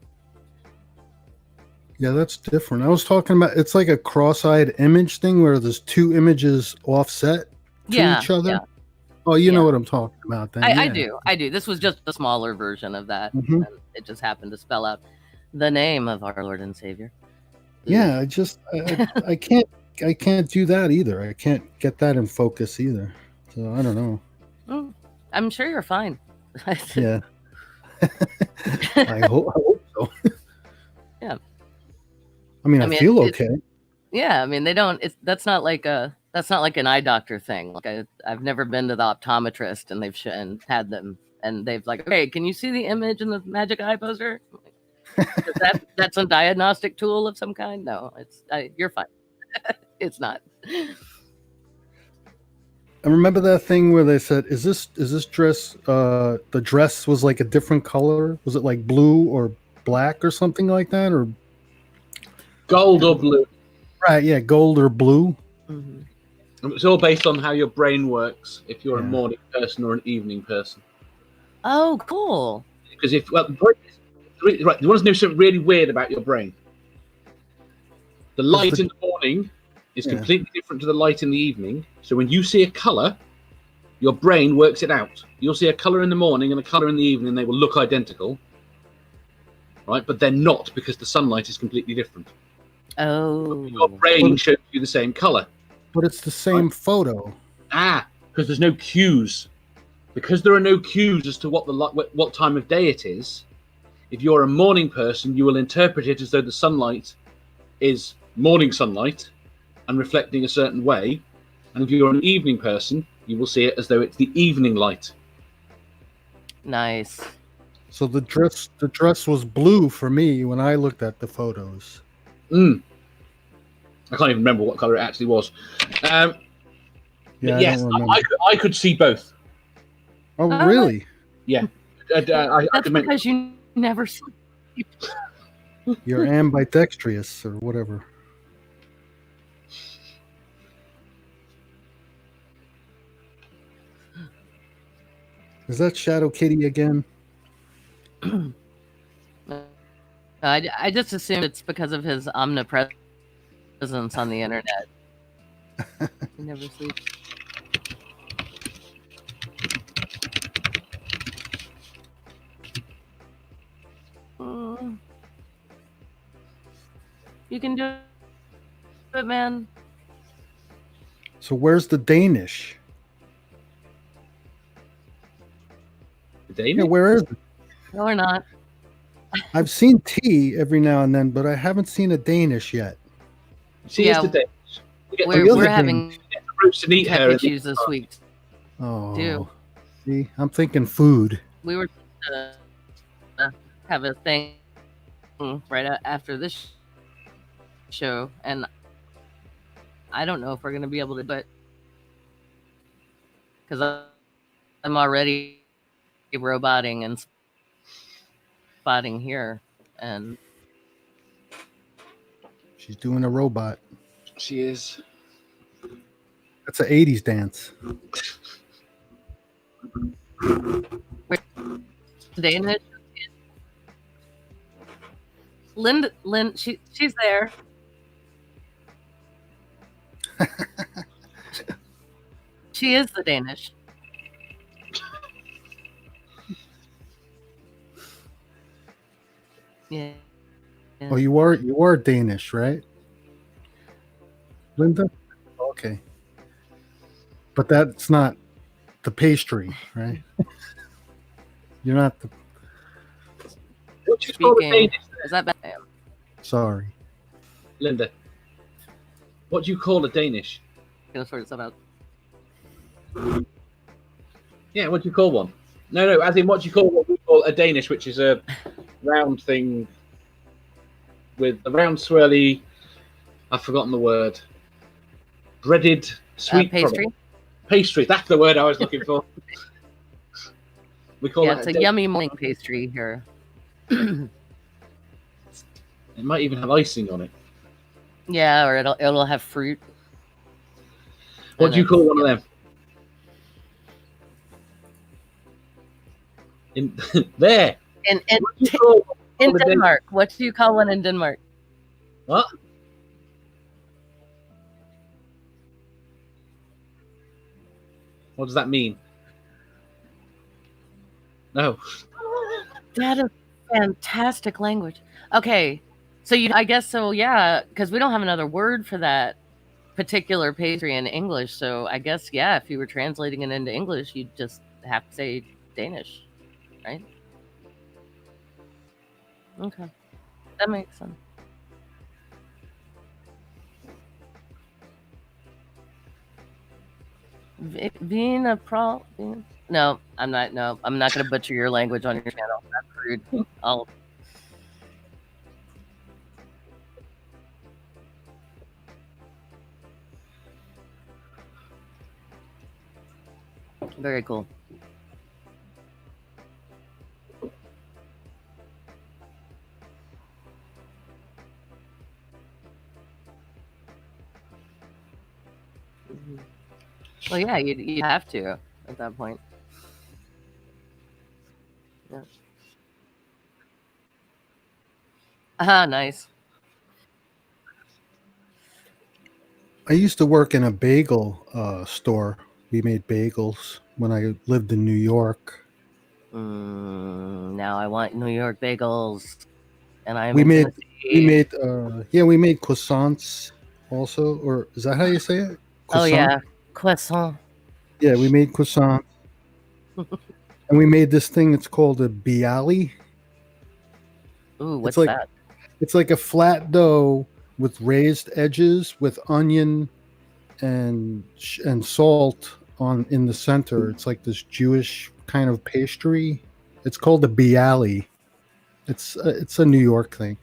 Yeah, that's different. I was talking about it's like a cross-eyed image thing where there's two images offset to each other. Yeah. Oh, you know what I'm talking about then. I do. This was just a smaller version of that. Mm-hmm. And it just happened to spell out the name of our Lord and Savior. Yeah, I can't do that either. I can't get that in focus either. So I don't know. Mm, I'm sure you're fine. Yeah. I hope so. Yeah. I mean, I I mean, feel it's- okay. Yeah, I mean they don't. That's not like an eye doctor thing. Like I've never been to the optometrist and and had them and they've like, okay, can you see the image in the magic eye poster? Is that's a diagnostic tool of some kind? No, you're fine. It's not. I remember that thing where they said, "Is this dress? The dress was like a different color. Was it like blue or black or something like that? Or Gold or blue. right? Yeah, gold or blue. Mm-hmm. It's all based on how your brain works. If you're a Yeah. morning person or an evening person. Oh, cool. Because if the point is, right, you want to know something really weird about your brain? The light in the morning is completely different to the light in the evening. So when you see a color, your brain works it out. You'll see a color in the morning and a color in the evening, and they will look identical, right? But they're not, because the sunlight is completely different. Oh, Your brain shows you the same color. But it's the same photo. Because there's no cues. Because there are no cues as to what time of day it is. If you're a morning person, you will interpret it as though the sunlight is morning sunlight and reflecting a certain way. And if you're an evening person, you will see it as though it's the evening light. nice. So the dress was blue for me when I looked at the photos. I can't even remember what color it actually was. Yeah, yes, I don't remember. I could see both. Oh, really? Yeah. I That's could make, because you never sleep. You're ambidextrous or whatever. Is that Shadow Kitty again? I just assume it's because of his omnipresence on the internet. He never sleeps. You can do it, man. So where's the Danish? Danish? Yeah, where is it? No, or not. I've seen tea every now and then, but I haven't seen a Danish yet. She is the Danish. We're having roast and eat tech her. issues this week. Oh, too. See, I'm thinking food. We were have a thing right after this show, and I don't know if we're going to be able to, but because I'm already roboting and spotting here, and She's doing a robot. She is. That's an 80s dance. Danish. Lynn, she's there. She is the Danish. Yeah. Oh, you are Danish, right? Linda? Okay. But that's not the pastry, right? You're not the What do you call a Speaking. Danish, Is that bad? sorry. Linda? What do you call a Danish? Gonna sort this out. Yeah, what do you call one? No, as in what do you call what we call a Danish, which is a round thing with a round swirly. I've forgotten the word. Breaded sweet Pastry. product. Pastry. That's the word I was looking for. We call Yeah, that it's a Danish. yummy morning pastry here. It might even have icing on it. Yeah, or it'll have fruit. What do you call one of them? In there. In What do you call one in of the Denmark, what do you call one in Denmark? What? What does that mean? No. That is fantastic language. Okay, So I guess so, yeah, because we don't have another word for that particular pastry in English. So I guess, yeah, if you were translating it into English, you'd just have to say Danish, right? Okay, that makes sense. Vina Pro. No, I'm not. No, I'm not going to butcher your language on your channel. That's rude. I'll. Very cool. Well, yeah, you'd have to at that point. Yeah. Nice. I used to work in a bagel store. We made bagels when I lived in New York. Now I want New York bagels, and I'm We in made Tennessee. we made croissants also, or is that how you say it? Oh Croissant? yeah, croissant. Yeah, we made croissants. And we made this thing. It's called a bialy. Ooh, what's like that? It's like a flat dough with raised edges, with onion and salt in the center. It's like this Jewish kind of pastry. It's called a bialy. It's a New York thing,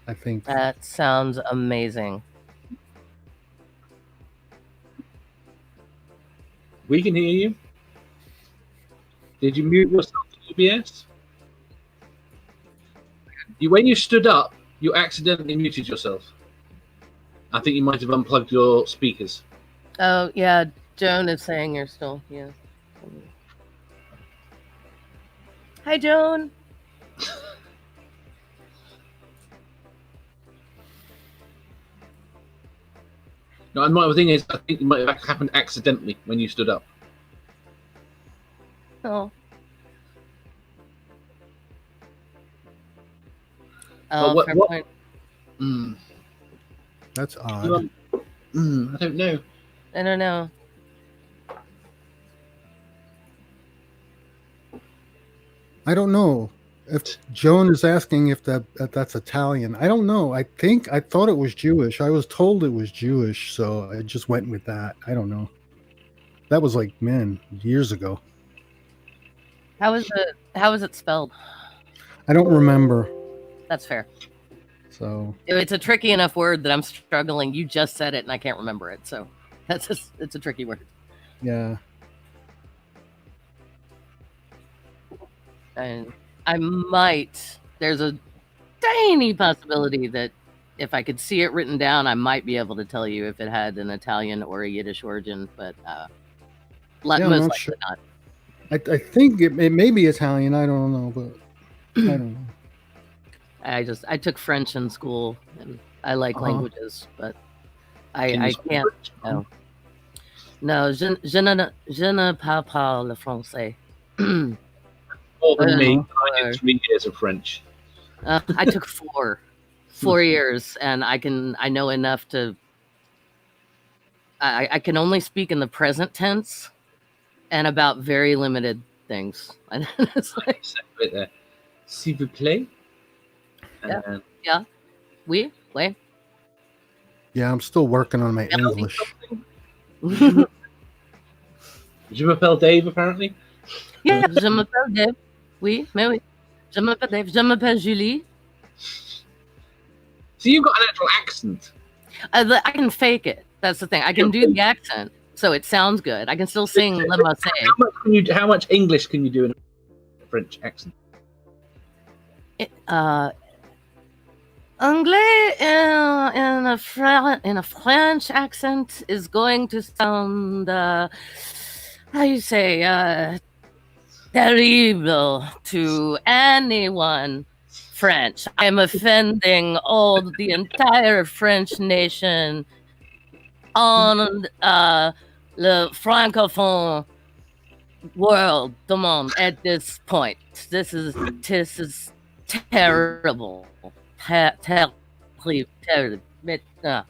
I think. That sounds amazing. We can hear you. Did you mute yourself to OBS? When you stood up, you accidentally muted yourself. I think you might have unplugged your speakers. Oh yeah, Joan is saying you're still yeah. Hi, Joan. No, and my thing is, I think it might have happened accidentally when you stood up. Oh. Oh, what, fair what, point. That's odd. I don't know. I don't know. I don't know if Joan is asking if that's Italian. I don't know. I thought it was Jewish. I was told it was Jewish, so I just went with that. I don't know. That was like, man, years ago. How is it spelled? I don't remember. That's fair. So It's a tricky enough word that I'm struggling. You just said it and I can't remember it. So it's a tricky word. yeah. And there's a tiny possibility that if I could see it written down, I might be able to tell you if it had an Italian or a Yiddish origin, but most likely not. I think it may be Italian. I don't know, but I don't know. I took French in school, and I like languages, but I can't. No, je ne parle pas le français. More than me. I did 3 years of French. I took 4 years, and I know enough to. I can only speak in the present tense, and about very limited things. It's like, S'il vous plaît. Yeah. Oui. Yeah, I'm still working on my English. Je m'appelle Dave, apparently. Yeah, je m'appelle Dave. Oui, mais oui. Je m'appelle Dave. Je m'appelle Julie. So you've got an actual accent. I can fake it. That's the thing. I can do the accent, so it sounds good. I can still sing Le Masse. How much English can you do in a French accent? Anglais in a French accent is going to sound how you say terrible to anyone French. I'm offending the entire French nation on le francophone world, the monde at this point. This is terrible. No.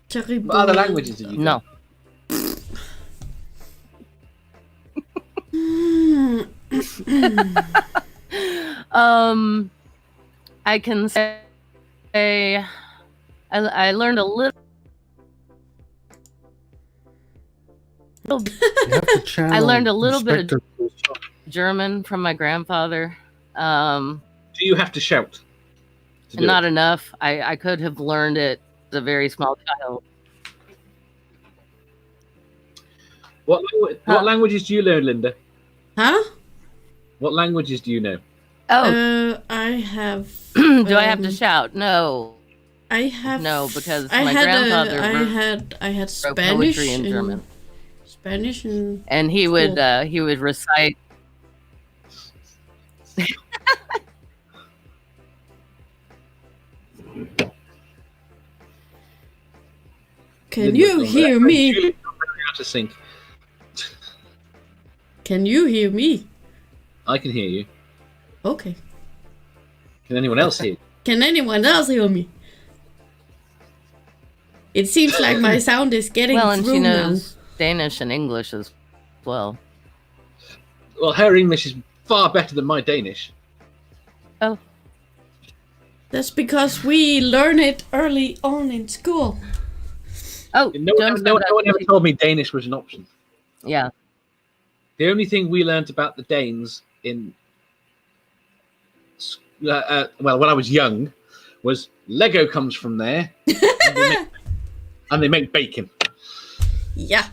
Terrible. What other languages did you No. I can say I learned a little. You have to channel I learned a little bit of Inspector- German from my grandfather. Do you have to shout? to do Not it? enough. I could have learned it as a very small child. What Huh. languages do you learn, Linda? Huh? What languages do you know? Oh, I have. do I have to shout? No. I have No, because I my had grandfather I wrote had wrote Spanish poetry in German. Spanish and And he would recite. Can Linda's you gone. hear me? Julie's not very out of sync. Can you hear me? I can hear you. Okay. Can anyone else hear you? Can anyone else hear me? It seems like my sound is getting Well, and through she now. knows Danish and English as well. Well, her English is far better than my Danish. Oh, That's because we learn it early on in school. oh, No don't one ever told me Danish was an option. Yeah. The only thing we learnt about the Danes in, well, when I was young, was Lego comes from there, and they make bacon. Yeah.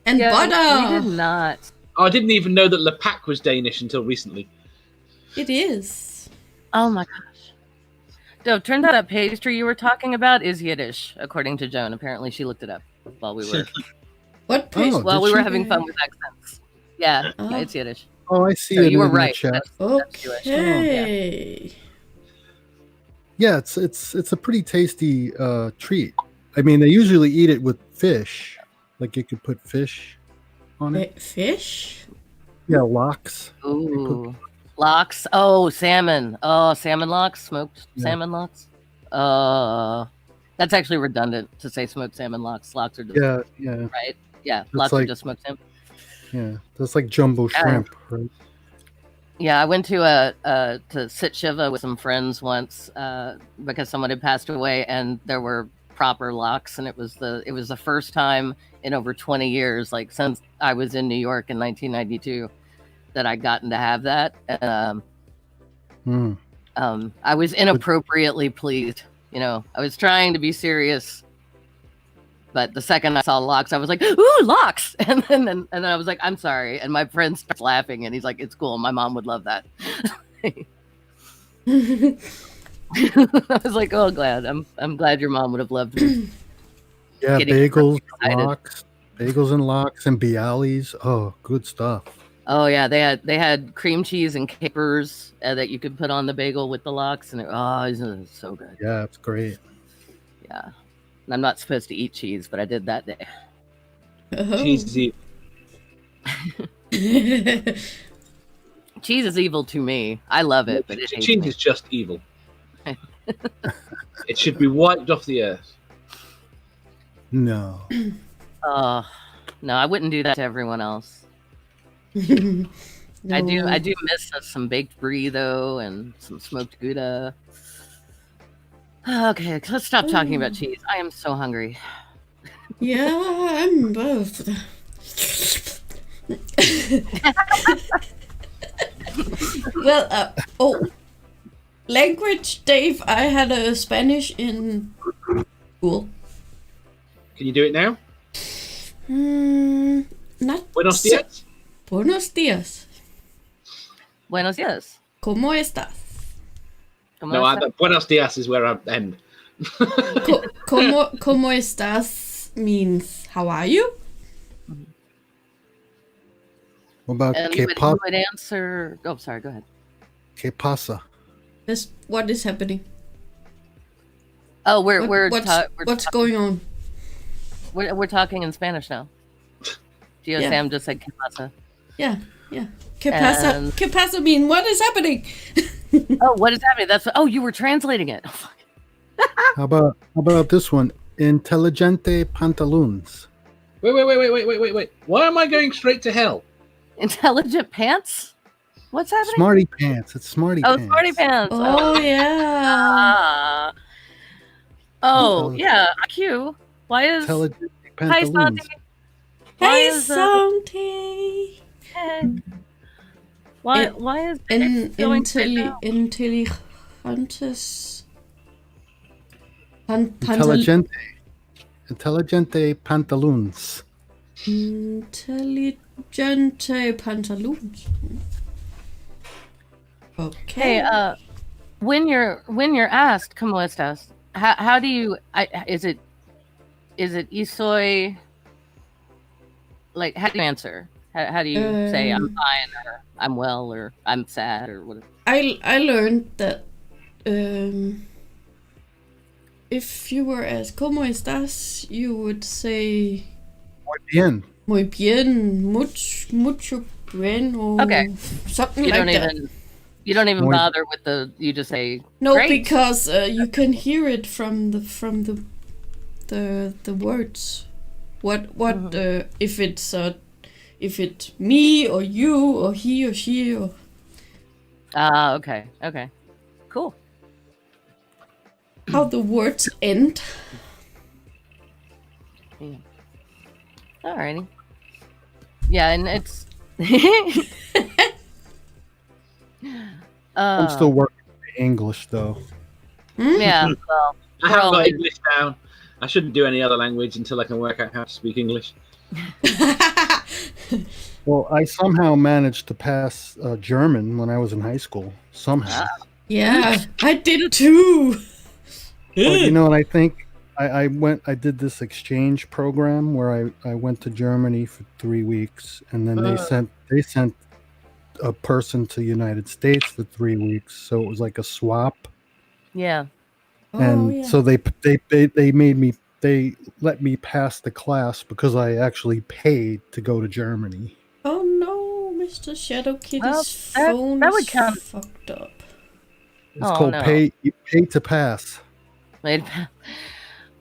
And Yeah, butter. we did not. I didn't even know that Lepak was Danish until recently. It is. Oh my gosh. No, turned out that pastry you were talking about is Yiddish, according to Joan. Apparently, she looked it up while we were What Oh, pastry? while we did were she? having fun with accents. Yeah, Oh. it's Yiddish. Oh, I see So it you were in the right. chat. That's Jewish. Okay. Yeah, it's a pretty tasty treat. I mean, they usually eat it with fish. Like you could put fish on it. Fish? Yeah, lox. Ooh, lox. Oh, salmon. Oh, salmon lox. Smoked Yeah. salmon lox. That's actually redundant to say smoked salmon lox. Lox are just Yeah, right. Yeah, lox are like- just smoked salmon. yeah. That's like jumbo shrimp, right? Yeah, I went to sit shiva with some friends once because someone had passed away, and there were proper lox, and it was the first time in over 20 years, like since I was in New York in 1992, that I'd gotten to have that. Mm. I was inappropriately pleased. You know, I was trying to be serious, but the second I saw lox, I was like, "Ooh, lox!" And then I was like, "I'm sorry." And my friend starts laughing, and he's like, "It's cool. My mom would love that." I was like, "Oh, glad. I'm glad your mom would have loved me." Yeah, Getting bagels, excited. bagels and lox and bialys. Oh, good stuff. Oh yeah, they had cream cheese and capers that you could put on the bagel with the lox, and it was so good. Yeah, it's great. Yeah, and I'm not supposed to eat cheese, but I did that day. Oh. Cheese is evil. Cheese is evil to me. I love it, but it hates Cheese me. is just evil. It should be wiped off the earth. No. No, I wouldn't do that to everyone else. No. I do miss some baked brie though, and some smoked Gouda. Okay, let's stop talking about cheese. I am so hungry. Yeah, I'm both. Well, language, Dave. I had a Spanish in school. Can you do it now? Not Buenos so- dias. Buenos dias. Buenos dias. ¿Cómo estás? ¿Cómo No, está? Buenos dias is where I end. ¿Cómo estás means how are you? What about And que, you pa- would answer. Oh, sorry. Go ahead. que pasa? That's what is happening. Oh, we're What's going on? we're talking in Spanish now. Gio Yeah. Sam just said "¿Qué pasa?" Yeah. ¿Qué pasa? And- ¿Qué pasa mean what is happening? Oh, what is happening? Oh, you were translating it. Oh, fuck. How about this one? Intelligente pantaloons. Wait. Why am I going straight to hell? Intelligent pants? What's happening? Smarty pants. It's smarty Oh, pants. smarty pants. Oh yeah. Ah. Oh, Intelli- yeah. Q. Why is... Intelligente Hi, pantaloons. Santi. Why Hey, is, Santi. Hey. Why is it going straight down? Intelligentes. Intelligente pantaloons. Intelligente pantaloons. Okay. Hey, when you're asked, ¿Cómo estás? How do you... is it Isoy? Like, how do you answer? How do you say I'm fine, or I'm well, or I'm sad, or whatever? I learned that if you were asked ¿Cómo estás? You would say Muy bien. muy bien, mucho bien, or something like that. You don't even Muy- bother with you just say No, great. because you can hear it from the words. What if it's me or you or he or she or Okay, cool. how the words end. Yeah. Alrighty. Yeah, and it's I'm still working on English though. yeah, well, I haven't got always- English down. I shouldn't do any other language until I can work out how to speak English. Well, I somehow managed to pass German when I was in high school. Somehow. Yeah, I did too. But you know what I think? I did this exchange program where I went to Germany for 3 weeks, and then they sent a person to the United States for 3 weeks, so it was like a swap. yeah. And so they let me pass the class because I actually paid to go to Germany. Oh no, Mr. Shadow Kitty's Well, phone that would is count. fucked up. It's called pay to pass.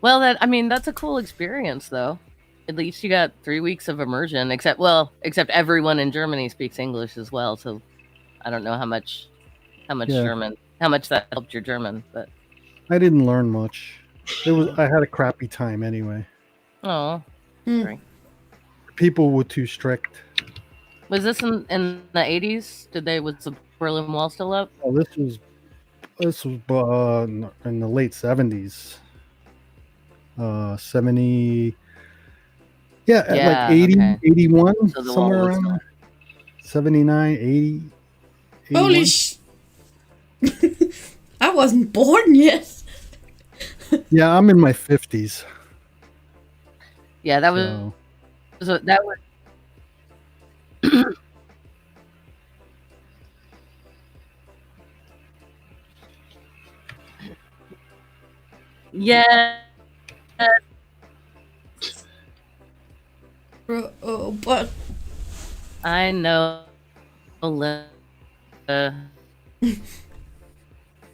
Well, that's a cool experience, though. At least you got 3 weeks of immersion. Except everyone in Germany speaks English as well. So I don't know how much German, how much that helped your German, but I didn't learn much. I had a crappy time anyway. oh, Hmm. sorry. People were too strict. Was this in the 80s? Was the Berlin Wall still up? Oh, this was in the late 70s. 70. Yeah, like 80, okay. 81, So the somewhere wall was around there. 79, 80. Holy 81. I wasn't born yet. Yeah, I'm in my 50s. Yeah, that was that was. Yeah. But I know, Linda.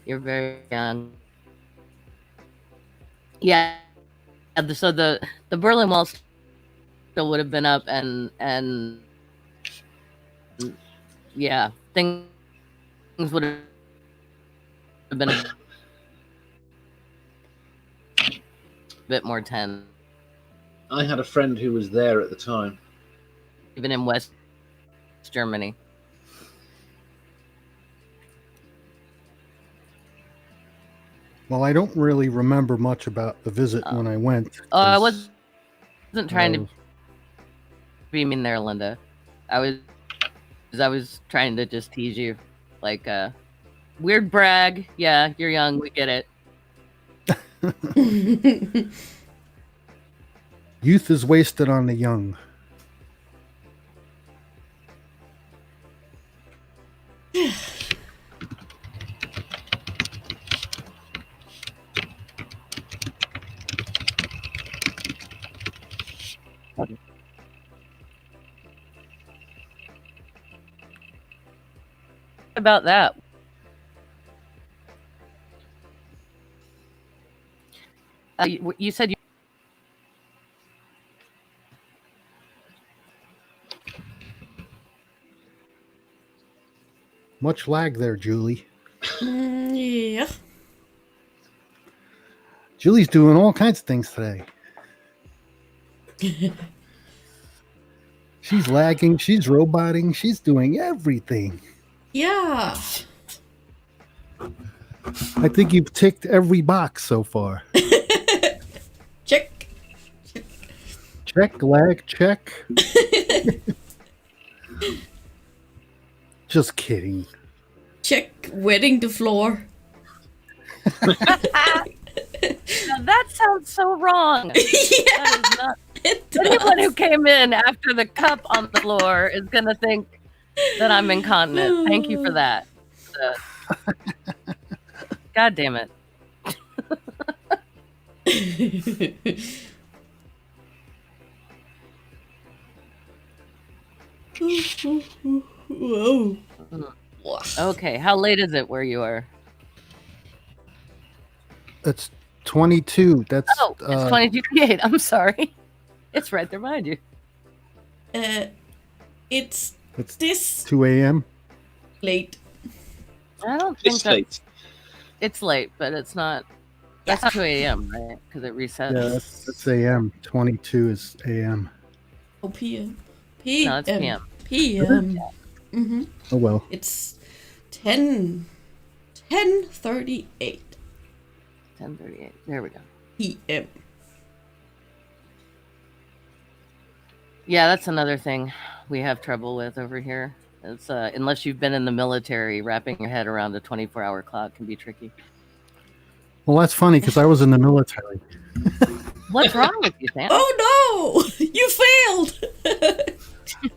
You're very young. Yeah. So the Berlin Wall still would have been up, and yeah, things would have been a bit more tense, I had a friend who was there at the time. even in West Germany. Well, I don't really remember much about the visit when I went. Oh, I 'cause, wasn't trying to be mean there, Linda. I was trying to just tease you, like weird brag. Yeah, you're young. We get it. Youth is wasted on the young. About that, You said you. Much lag there, Julie. Yeah. Julie's doing all kinds of things today. She's lagging. She's roboting. She's doing everything. Yeah. I think you've ticked every box so far. Check. Check, lag, check. Just kidding. Check. Wetting the floor. Now that sounds so wrong. Yeah. That is not. It does. Anyone who came in after the cup on the floor is gonna think that I'm incontinent. Thank you for that. God damn it. Whoa. Okay, how late is it where you are? It's 22. That's Oh, it's 22:38. I'm sorry. It's right there behind you. It's It's this 2 a.m. late. I don't think It's that late. it's late, but it's not. That's 2 a.m., right? Because it resets. Yeah, that's a.m. 22 is a.m. Oh, PM. No, it's PM. PM. Mm-hmm. Oh well. It's 10:38 10:38. There we go. PM. Yeah, that's another thing we have trouble with over here. It's unless you've been in the military, wrapping your head around a 24-hour clock can be tricky. Well, that's funny because I was in the military. What's wrong with you, Sam? Oh no! You failed!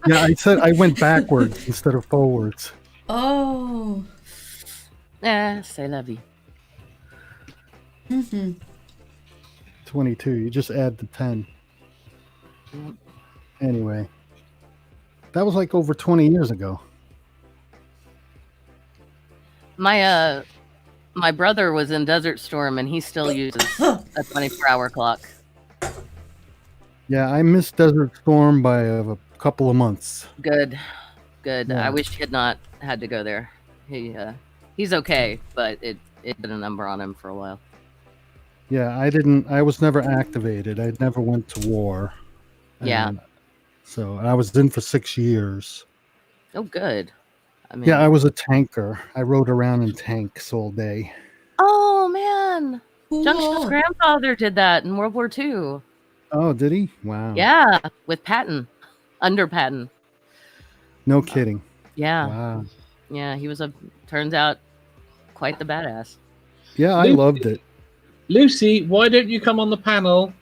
Yeah, I said I went backwards instead of forwards. Oh. C'est la vie. Mm-hmm. 22. You just add the 10. Yep. Anyway, that was like over 20 years ago. My brother was in Desert Storm, and he still uses a 24-hour clock. Yeah, I missed Desert Storm by a couple of months. Good. Yeah. I wish he had not had to go there. He's okay, but it did a number on him for a while. Yeah, I was never activated. I never went to war. Yeah. And so I was in for 6 years. Oh, good. I mean, Yeah, I was a tanker. I rode around in tanks all day. Oh man, Cool. Junction's grandfather did that in World War II. Oh, did he? Wow. Yeah, with Patton, under Patton. No kidding. Yeah, Wow. yeah, he was turns out quite the badass. Yeah, I loved it. Lucy, why don't you come on the panel?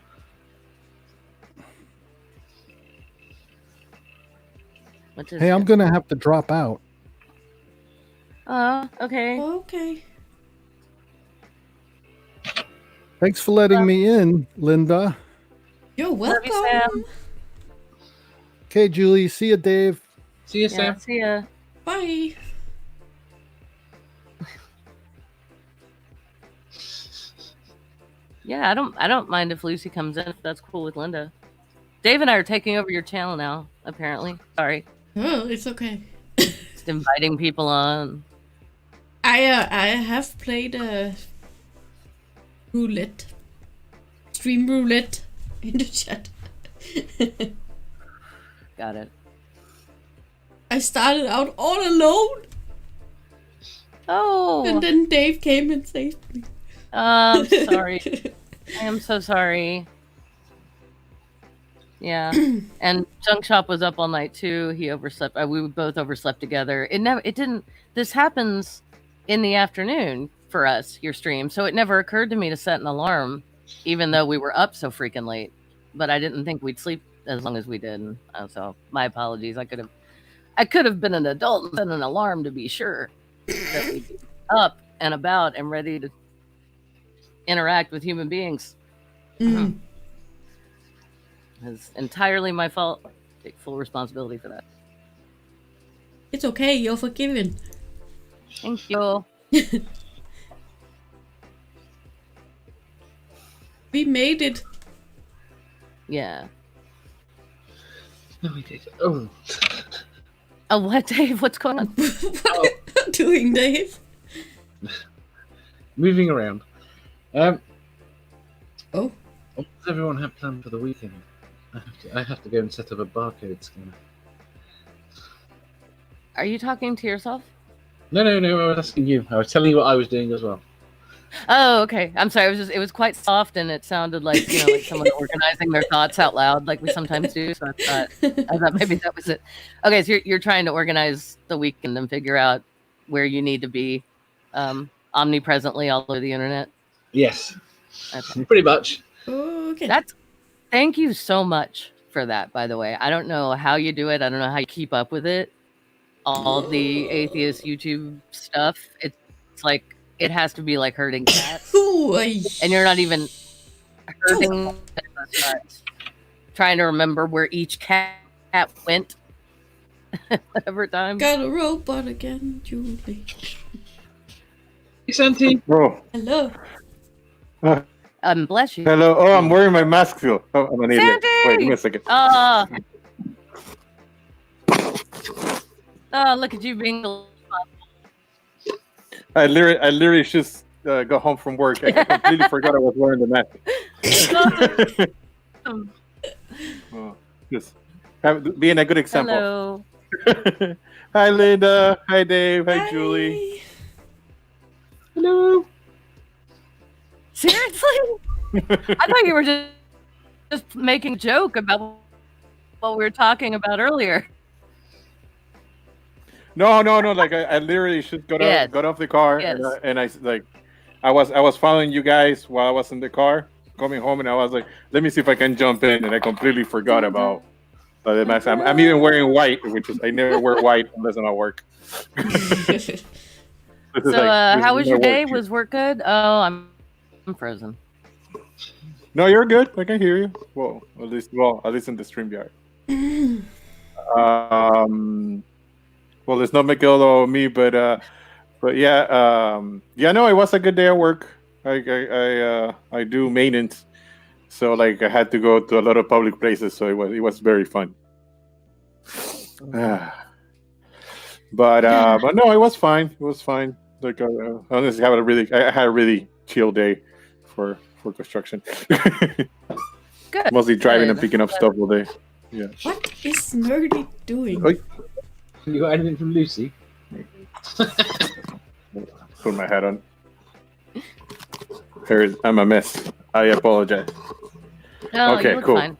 Which is Hey, I'm going to have to drop out. okay. Okay. Thanks for letting me in, Linda. You're Love welcome. you, Sam. Okay, Julie. See you, Dave. See you, Yeah, Sam. see ya. Bye. Yeah, I don't mind if Lucy comes in if that's cool with Linda. Dave and I are taking over your channel now. Apparently, sorry, Oh, it's okay. just inviting people on. I have played roulette, stream roulette in the chat. Got it. I started out all alone, Oh, and then Dave came and saved me. I'm sorry. I am so sorry. Yeah, and Junk Shop was up all night too. He overslept. We both overslept together. It didn't. This happens in the afternoon for us, your stream. So it never occurred to me to set an alarm, even though we were up so freaking late. But I didn't think we'd sleep as long as we did. And, so my apologies. I could have been an adult and set an alarm to be sure that we'd be up and about and ready to interact with human beings. Mm. It's entirely my fault. Take full responsibility for that. It's okay. You're forgiven. Thank you. We made it. Yeah. No, we did. Oh. Oh, what, Dave? What's going on? What are you doing, Dave? Moving around. Oh. What does everyone have planned for the weekend? I have to go and set up a barcode scanner. Are you talking to yourself? No, I was asking you. I was telling you what I was doing as well. Oh, okay. I'm sorry. It was quite soft, and it sounded like like someone organizing their thoughts out loud, like we sometimes do. So I thought maybe that was it. Okay, so you're trying to organize the weekend and figure out where you need to be, omnipresently all over the internet. Yes. Okay. Pretty much. Okay. Thank you so much for that. By the way, I don't know how you do it. I don't know how you keep up with it. All the atheist YouTube stuff. It's like. It has to be like herding cats. And you're not even herding cats. Trying to remember where each cat went every time. Got a robot again, Julie. Hey, Santi. Oh. Hello. Bless you. Hello. Oh, I'm wearing my mask still. Oh, I'm an idiot. Santi! Wait, give me a second. Oh, look at you being I literally just got home from work. I completely forgot I was wearing the mask. Just being a good example. Hello. Hi, Linda. Hi, Dave. Hi, Julie. Hello. Seriously? I thought you were just making a joke about what we were talking about earlier. No. Like I literally just got off the car, and I was following you guys while I was in the car coming home, and I was like, let me see if I can jump in, and I completely forgot about the mask. I'm even wearing white, which is I never wear white unless I'm at work. So how was your day? Was work good? Oh, I'm frozen. No, you're good. I can hear you. Well, at least in the StreamYard. Well, there's no Miguel or me, but yeah, no, it was a good day at work. I do maintenance, so like I had to go to a lot of public places, so it was very fun. But no, it was fine. It was fine. Like honestly, I had a really chill day for construction. Good. Mostly driving and picking up stuff all day. Yeah. What is Nerdy doing? You got anything from Lucy? Put my hat on. I'm a mess. I apologize. No, okay, you look cool. Fine.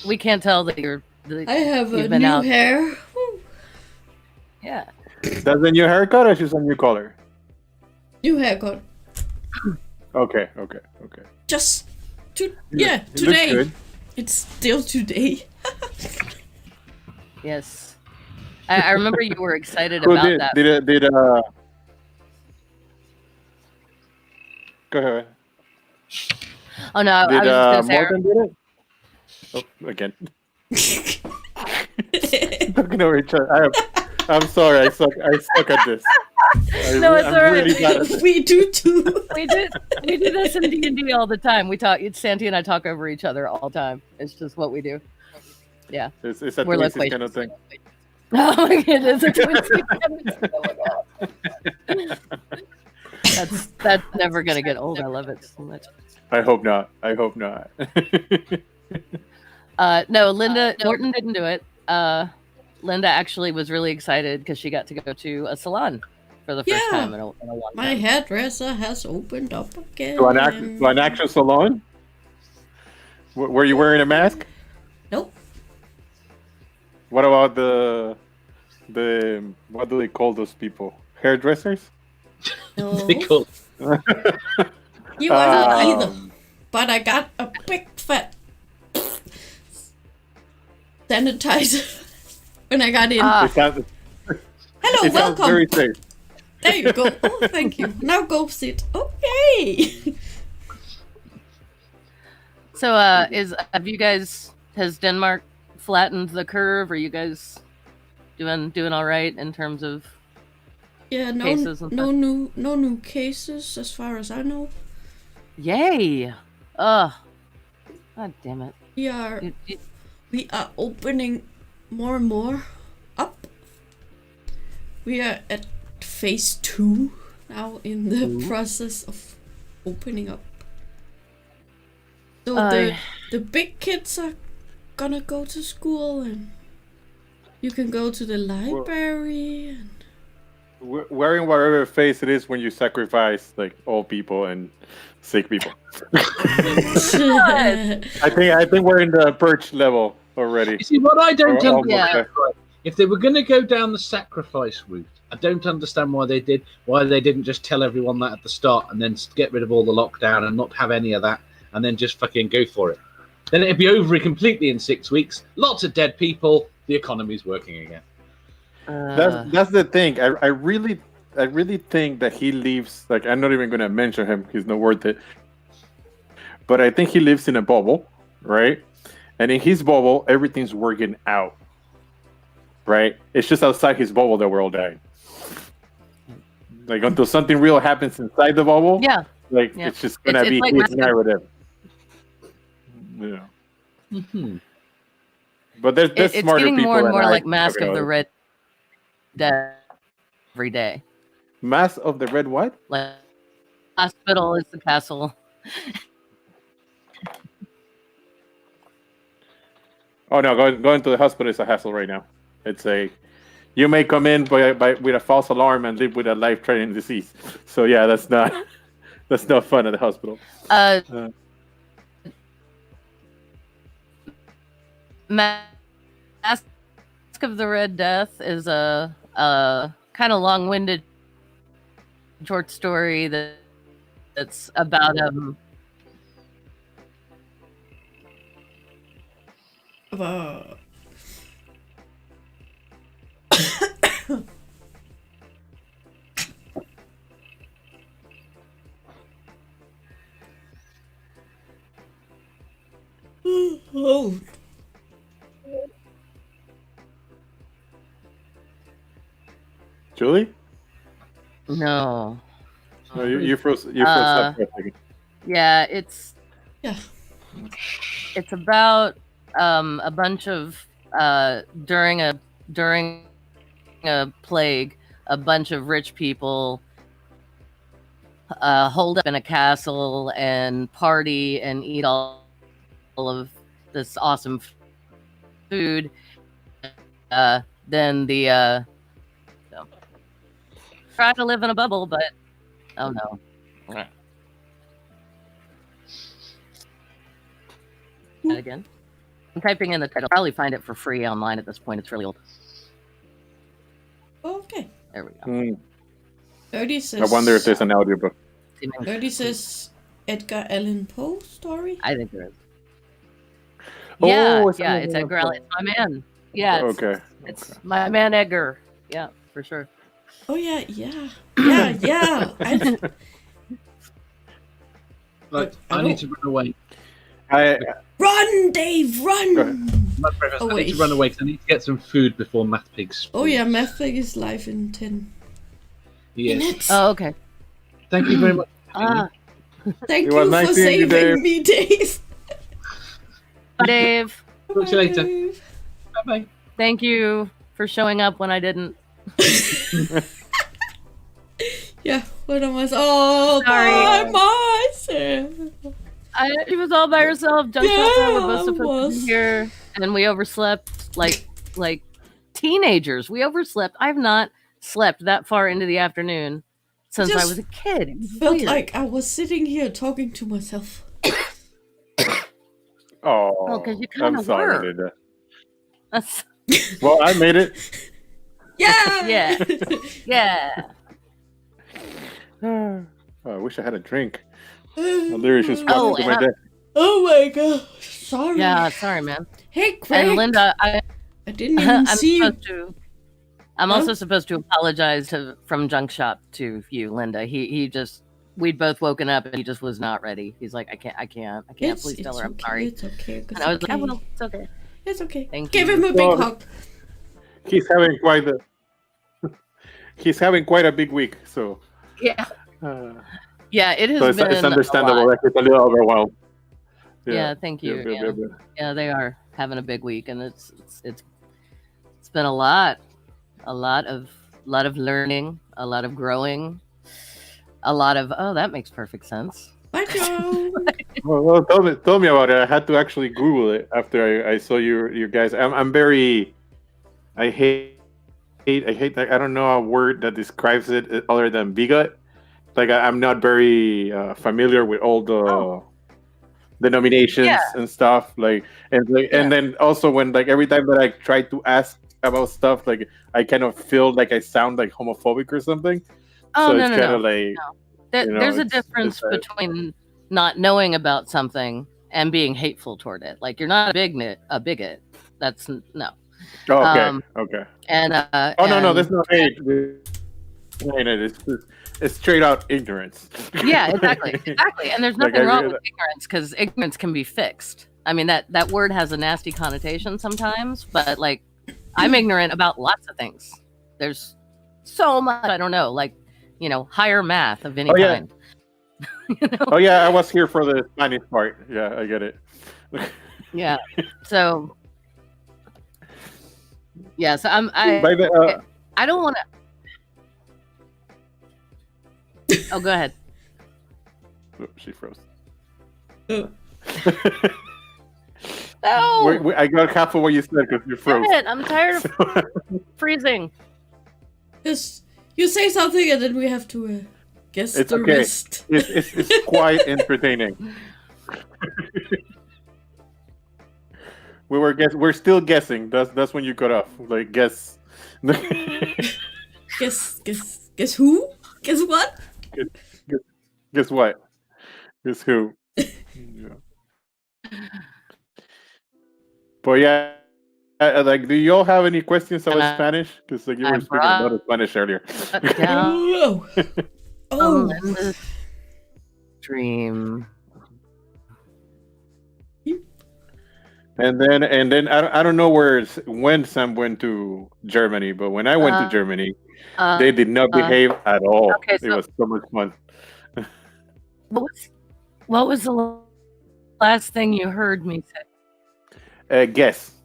We can't tell that you're. I have a been new out. hair. Woo. Yeah. That's a new haircut or just a new color? New haircut. Okay. Just It today. looks good. It's still today. Yes. I remember you were excited Who about did? that. Go ahead. Oh no, I was Did just gonna say. Morgan did it? Oh, again. Talking over each other. I'm sorry. I suck at this. No, it's I'm all right. really bad at this. We do too. We do this in D&D all the time. Santi and I talk over each other all the time. It's just what we do. Yeah. It's a We're twinsies like kind of thing. Oh my goodness, a twin. That's never gonna get old. I love it so much. I hope not. No, Linda Norton didn't do it. Linda actually was really excited because she got to go to a salon for the first time in a long time. My hairdresser has opened up again. To an actual salon? Were you wearing a mask? Nope. What about the what do they call those people? Hairdressers? No. They call- You wasn't either. But I got a big fat sanitizer when I got in. Hello, welcome. Very safe. There you go. Oh, thank you. Now go sit. Okay. So, has Denmark flattened the curve? Are you guys doing all right in terms of cases? No new cases as far as I know. Yay! God damn it. We are opening more and more up. We are at phase 2 now in the process of opening up. So the big kids are gonna go to school, and you can go to the library. And wearing whatever face it is when you sacrifice like old people and sick people. I think we're in the perch level already. You see, what I don't understand, if they were going to go down the sacrifice route, I don't understand why they didn't just tell everyone that at the start and then get rid of all the lockdown and not have any of that and then just fucking go for it. Then it'd be over completely in 6 weeks. Lots of dead people. The economy's working again. That's the thing. I really think that he lives. Like, I'm not even going to mention him. He's not worth it. But I think he lives in a bubble, right? And in his bubble, everything's working out, right? It's just outside his bubble that we're all dying. Like, until something real happens inside the bubble, it's just gonna be like his narrative. Yeah. Mm-hmm. But there's it's smarter getting people. More and more like Mask of the Red Death every day. Mask of the Red what? Like, hospital is the castle. Oh no, going to the hospital is a hassle right now. It's you may come in with a false alarm and live with a life-threatening disease. So yeah, that's not fun at the hospital. Mask of the Red Death is a kind of long-winded short story that's about oh. Julie? No. Oh, you froze up for a second. Yeah, it's about a bunch of during a plague, a bunch of rich people hold up in a castle and party and eat all of this awesome food. Then the try to live in a bubble, but oh no. Again, I'm typing in the title. I'll probably find it for free online at this point. It's really old. Okay. There we go. 30 says. I wonder if there's an audiobook. 30 says Edgar Allan Poe story. I think there is. Oh, yeah, it's Edgar Allan. It's my man. Yeah. It's my man Edgar. Yeah, for sure. Oh yeah. I need to run away. Run, Dave, run! I need to run away because I need to get some food before Math Pig spawns. Oh yeah, Math Pig is live in 10 minutes. Oh, okay. Thank you very much. Thank you for saving me, Dave. Bye, Dave. Talk to you later. Bye-bye. Thank you for showing up when I didn't. Yeah, when I was all by myself. She was all by herself. Junk Shop and I were both supposed to be here, and we overslept like teenagers. We overslept. I've not slept that far into the afternoon since I was a kid. It felt like I was sitting here talking to myself. Oh, because you kind of were. That's... Well, I made it. Yeah. Yeah. Oh, I wish I had a drink. Literally just walked through my day. Oh my god. Sorry. Yeah, sorry, man. Hey, Craig. And Linda, I didn't even see you. I'm also supposed to apologize from Junk Shop to you, Linda. He just, we'd both woken up and he just was not ready. He's like, I can't. Please tell her I'm sorry. It's okay. And I was like, well, it's okay. It's okay. Thank you. Give him a big hug. He's having quite a big week, so yeah. Yeah, it has been. It's understandable that he's a little overwhelmed. Yeah, thank you. Yeah, they are having a big week, and it's been a lot of learning, a lot of growing, a lot of that makes perfect sense. Bye, Joe. Well, tell me about it. I had to actually Google it after I saw you guys. I'm very. I hate. Like, I don't know a word that describes it other than bigot. Like I'm not very familiar with all the denominations and stuff. And then also when every time that I try to ask about stuff, I kind of feel like I sound like homophobic or something. Oh, so no, it's kind of like. No. There's a difference between not knowing about something and being hateful toward it. Like you're not a bigot. That's no. Oh, okay. Okay. And no, there's no hate. It's straight out ignorance. Yeah, exactly. And there's nothing wrong with ignorance because ignorance can be fixed. I mean that word has a nasty connotation sometimes, but I'm ignorant about lots of things. There's so much I don't know, higher math of any kind. Oh yeah, I was here for the Spanish part. Yeah, I get it. Yeah. So I don't want to. Oh, go ahead. Oh, she froze. Oh. No. I got half of what you said because you froze. Damn it, I'm tired of freezing. Just you say something and then we have to guess it's the okay. rest. It's quite entertaining. We're still guessing. That's when you got off. Guess. Guess who? Guess what? Guess what? Guess who? Yeah. But yeah, do you all have any questions about Spanish? Because you were speaking a lot of Spanish earlier. Oh. Dream. And then I don't know when Sam went to Germany, but when I went to Germany, they did not behave at all. Okay, it was so much fun. What was the last thing you heard me say? Guess.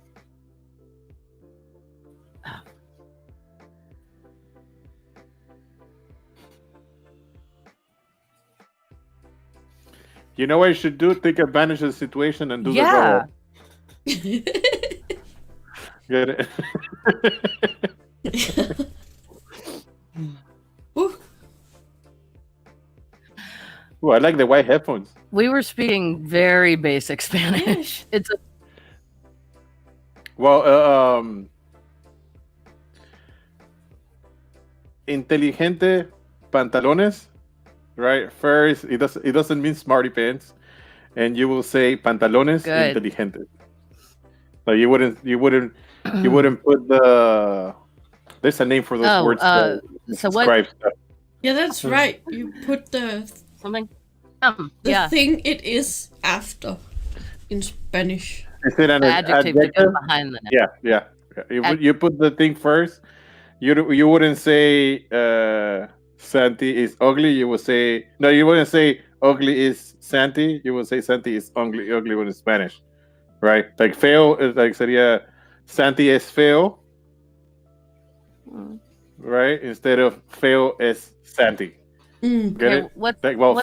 You know what you should do? Take advantage of the situation and do the follow-up. Get it? Ooh, I like the white headphones. We were speaking very basic Spanish. Inteligente pantalones, right? First, it doesn't mean smarty pants, and you will say pantalones inteligentes. Like you wouldn't put the. There's a name for those words. So what? Stuff. Yeah, that's right. You put the something. The thing it is after in Spanish. Is it an adjective to go behind the name? Yeah. You put the thing first. You wouldn't say Santi is ugly. You would say no. You wouldn't say ugly is Santi. You would say Santi is ugly when in Spanish. Right, like feo is sería Santi es feo, right? Instead of feo es Santi. Get it?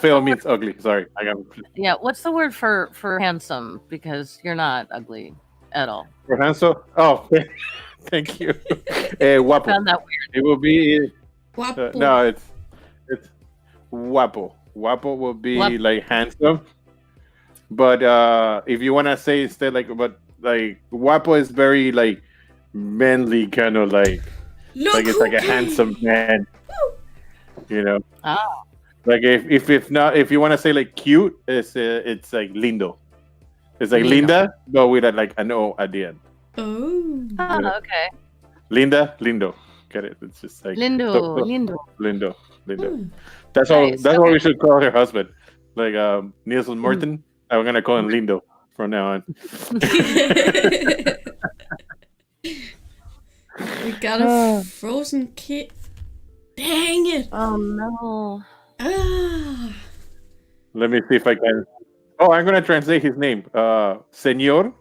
Feo means ugly. Sorry, I got. Yeah, what's the word for handsome? Because you're not ugly at all. For handsome? Oh, thank you. Guapo. I found that weird. It will be. Guapo. No, it's guapo. Guapo will be like handsome. But if you wanna say instead guapo is very manly kind of it's like a handsome man, you know. Oh. Like if you wanna say cute, it's like lindo. It's like Linda, but with an O at the end. Oh. Okay. Linda, lindo. Get it? It's just like lindo. That's nice. That's what we should call her husband. Niels Morton. I'm gonna call him Lindo from now on. We got a frozen kid. Dang it! Oh no! Let me see if I can. Oh, I'm gonna translate his name. Señor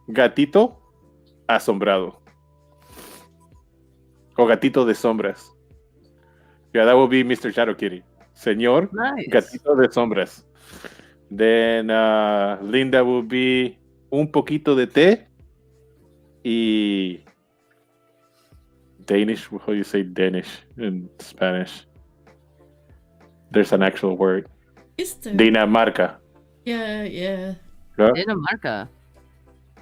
Gatito Asombrado. O Gatito de Sombras. Yeah, that will be Mr. Shadow Kitty. Señor Gatito de Sombras. Then Linda will be un poquito de té y Danish. How do you say Danish in Spanish? There's an actual word. Is there? Dinamarca. Yeah. Huh? Dinamarca.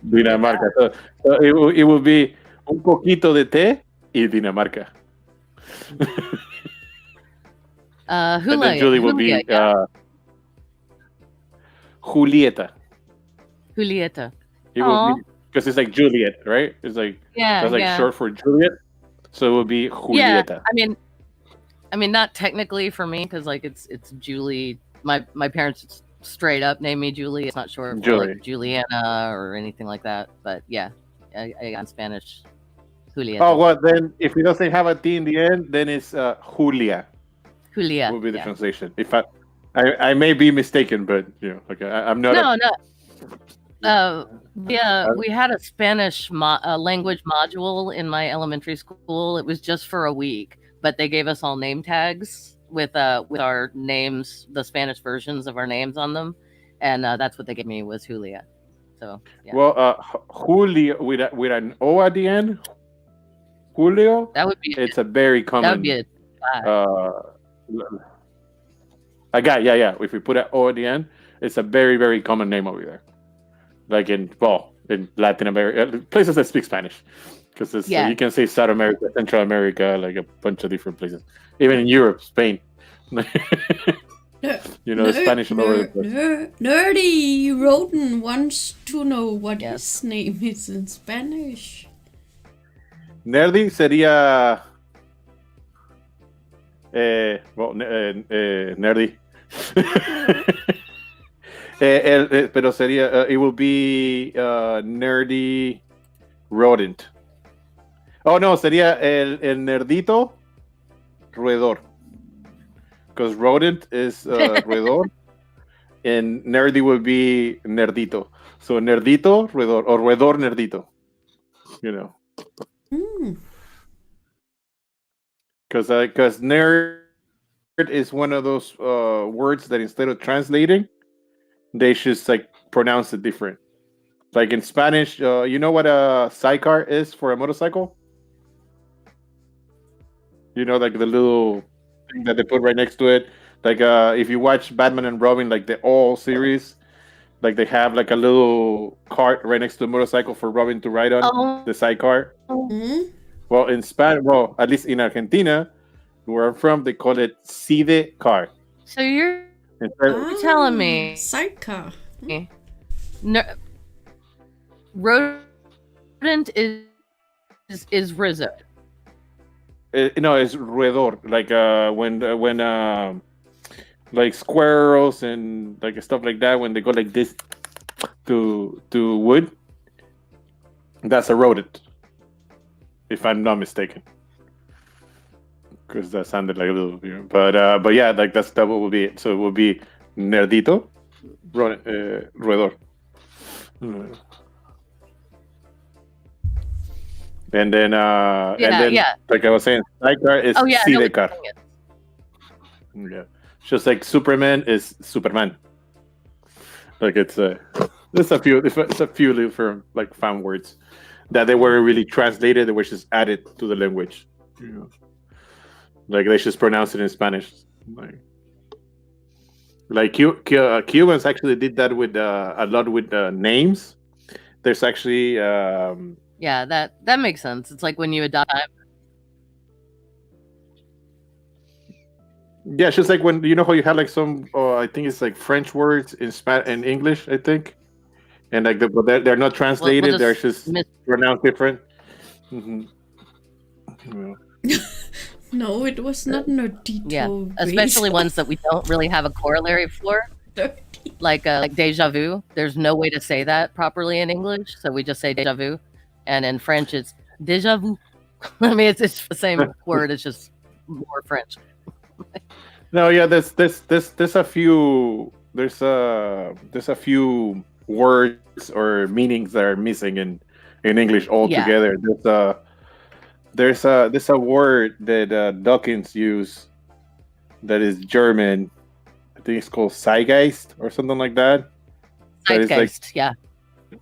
Dinamarca. So it will be un poquito de té y Dinamarca. And then Julie will be Julieta. Julieta. It will be because it's like Juliet, right? It's like that's like short for Juliet, so it will be Julieta. Yeah, I mean, not technically for me because like it's Julie. My parents straight up named me Julie. It's not short for like Juliana or anything like that. But yeah, I got in Spanish. Julieta. Oh well, then if it doesn't have a T in the end, then it's Julia. Julia will be the translation. If I may be mistaken, but okay, I'm not. No. We had a Spanish language module in my elementary school. It was just for a week, but they gave us all name tags with our names, the Spanish versions of our names on them, and that's what they gave me was Julia. So yeah. Well, Julio with an O at the end. Julio. That would be. It's a very common. That would be a guy. Yeah. If we put an O at the end, it's a very, very common name over there. Like in Latin America, places that speak Spanish, because you can say South America, Central America, like a bunch of different places. Even in Europe, Spain. Spanish all over the place. Nerdy Roden wants to know what his name is in Spanish. Nerdy sería nerdy. Pero sería it will be nerdy rodent. Oh no, sería el nerdito roedor. Because rodent is roedor and nerdy will be nerdito. So nerdito roedor or roedor nerdito. Because nerd is one of those words that instead of translating, they just like pronounce it different. Like in Spanish, you know what a sidecar is for a motorcycle? Like the little thing that they put right next to it. Like if you watch Batman and Robin, like the all series, like they have like a little cart right next to the motorcycle for Robin to ride on, the sidecar. Mm-hmm. Well, in Spanish, at least in Argentina, where I'm from, they call it sidecar. So you're telling me sidecar. Rodent is Rizzo. No, it's roedor. Like when like squirrels and like stuff like that, when they go like this to wood, that's a rodent. If I'm not mistaken, because that sounded like a little, but yeah, like that will be it. So it will be nerdito, roedor, and then like I was saying, sidecar is sidecar. Yeah, just like Superman is Superman. Like it's a few little like fan words that they weren't really translated; they were just added to the language. Like they just pronounce it in Spanish. Like Cubans actually did that with a lot with names. There's actually that makes sense. It's like when you adopt. Yeah, it's just like when how you have like some I think it's like French words in and English, I think, and like but they're not translated. They're just pronounced different. Mm-hmm. Yeah. No, it was not nerdito. Yeah, especially ones that we don't really have a corollary for, like déjà vu. There's no way to say that properly in English, so we just say déjà vu, and in French it's déjà vu. I mean, it's the same word. It's just more French. No, yeah, there's a few a few words or meanings that are missing in English altogether. There's a word that Dawkins use that is German. I think it's called Zeitgeist or something like that. Zeitgeist, yeah.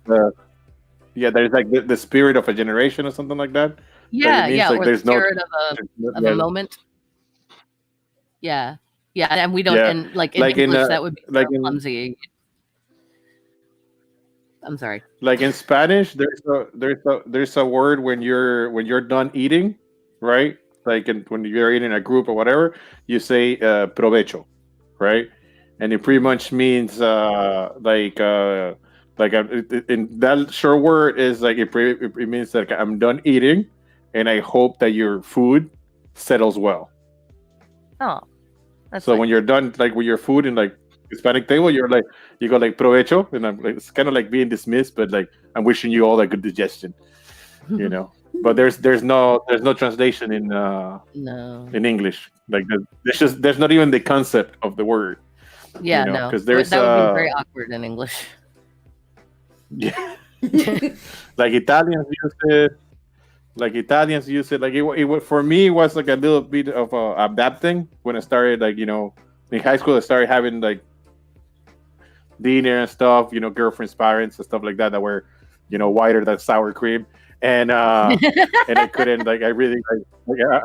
There's like the spirit of a generation or something like that. Yeah, means, yeah, like, or there's the spirit of a moment. Yeah, and we don't, and like in English that would be like clumsy. I'm sorry. Like in Spanish, there's a word when you're done eating, right? Like when you're eating a group or whatever, you say provecho, right? And it pretty much means in that short word is like it means that I'm done eating, and I hope that your food settles well. Oh, that's so when you're done, like with your food in like Hispanic table, you go like provecho, and I'm like, it's kind of like being dismissed, but like I'm wishing you all a good digestion, you know. But there's no translation in in English. Like there's not even the concept of the word. Yeah, you know? no, because that would be very awkward in English. Yeah, like Italians use it. Like it for me, it was like a little bit of adapting when I started, like, in high school. I started having like dinner and stuff, girlfriends, parents, and stuff like that were, whiter than sour cream, and and I couldn't, like, I really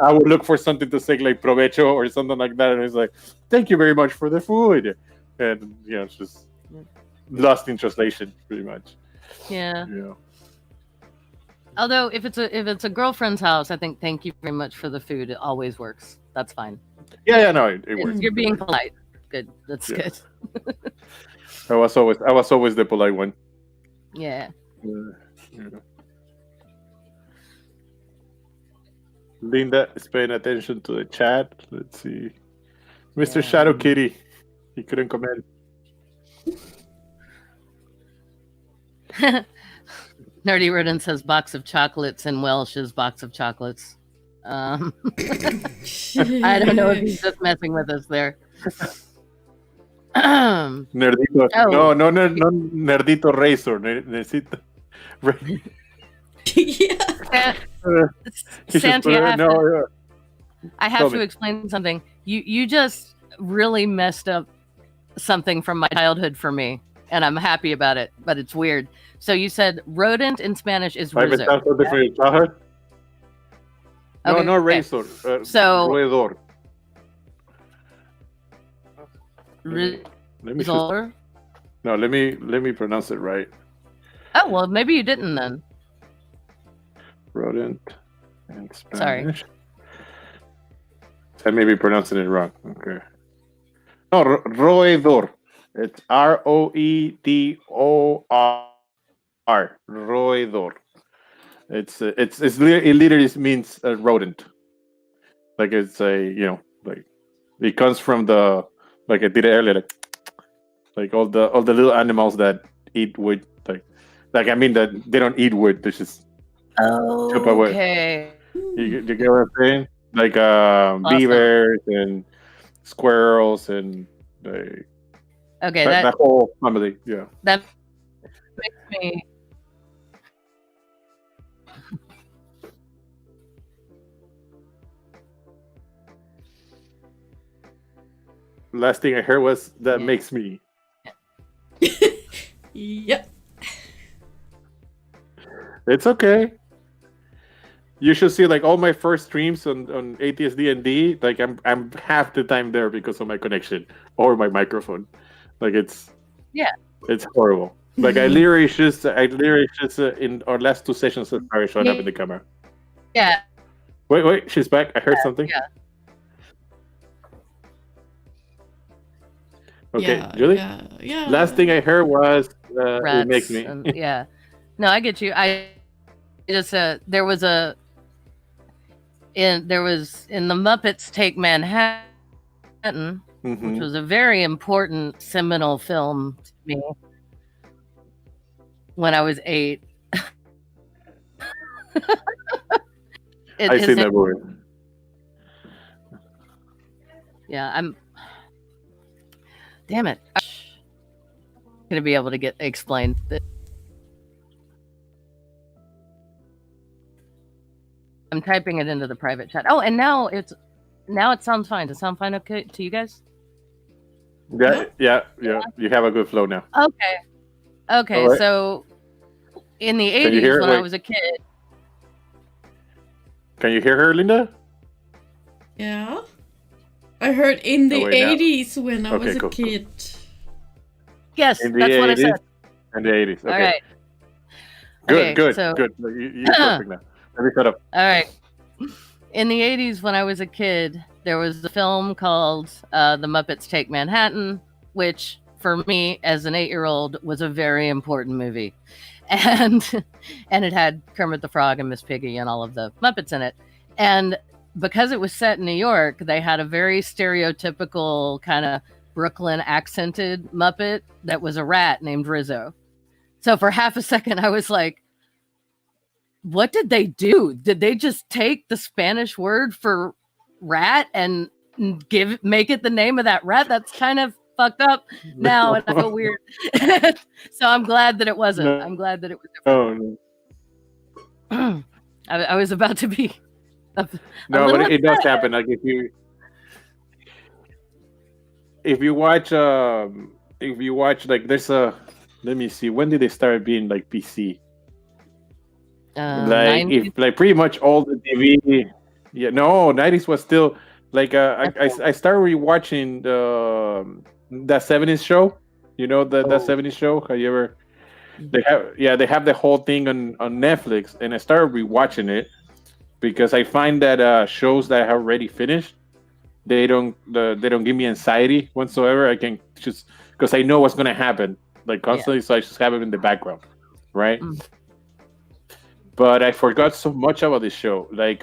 I would look for something to say like provecho or something like that, and it's like, thank you very much for the food, and it's just lost in translation pretty much. Yeah. Although if it's a girlfriend's house, I think thank you very much for the food, it always works. That's fine. Yeah, no, it works. You're being polite. Good. That's good. I was always the polite one. Yeah. Linda is paying attention to the chat. Let's see. Mr. Shadow Kitty. He couldn't comment. Nerdy Rodent says box of chocolates, and Welsh is box of chocolates. I don't know if he's just messing with us there. Nerdito. Oh. No, Nerdito Razor. Necesito. Santiago, I have to explain something. You just really messed up something from my childhood for me, and I'm happy about it, but it's weird. So you said rodent in Spanish is rizzo. Something for your childhood? No, okay. No razor. So roedor. Let me pronounce it right. Oh, well, maybe you didn't then. Rodent in Spanish. Sorry. I may be pronouncing it wrong. Okay. No, roedor. It's Roedor. Roedor. It literally means a rodent. Like it's a like it comes from the, like I did it earlier, like all the little animals that eat wood, like I mean that they don't eat wood, they just chop away. Okay. You get what I'm saying? Like beavers and squirrels and like that whole family. Yeah. That makes me. Last thing I heard was that makes me. Yep. It's okay. You should see like all my first streams on ATSD&D. Like I'm half the time there because of my connection or my microphone. Like it's horrible. Like I literally just in our last 2 sessions started showing up in the camera. Yeah. Wait, she's back. I heard something. Yeah. Okay, Julie? Yeah. Last thing I heard was it makes me. Yeah. No, I get you. I just there was in the Muppets Take Manhattan, which was a very important seminal film to me when I was 8. I've seen that movie. Yeah, damn it. going to be able to get explained. I'm typing it into the private chat. Oh, and now it sounds fine. Does it sound fine okay to you guys? Yeah. You have a good flow now. Okay. Right. So in the 80s when I was a kid. Can you hear her, Linda? Yeah. I heard in the 80s when I was a kid. Yes, that's what I said. In the 80s. Okay. All right. Good. You're perfect now. Let me shut up. All right. In the 80s when I was a kid, there was a film called The Muppets Take Manhattan, which for me as an 8-year-old was a very important movie. And it had Kermit the Frog and Miss Piggy and all of the Muppets in it. And because it was set in New York, they had a very stereotypical kind of Brooklyn accented Muppet that was a rat named Rizzo. So for half a second, I was like, what did they do? Did they just take the Spanish word for rat and make it the name of that rat? That's kind of fucked up now, and I feel weird. So I'm glad that it wasn't. No. I'm glad that it was different. Oh, no. I was about to be. But it does happen. Like if you watch like there's a, let me see, when did they start being like PC? Like pretty much all the TV. Yeah, no, 90s was still like I started rewatching that 70s show. You know that 70s show? Have you ever? They have the whole thing on Netflix, and I started rewatching it because I find that shows that I have already finished, they don't give me anxiety whatsoever. I can just, because I know what's gonna happen like constantly, so I just have it in the background, right? But I forgot so much about this show. Like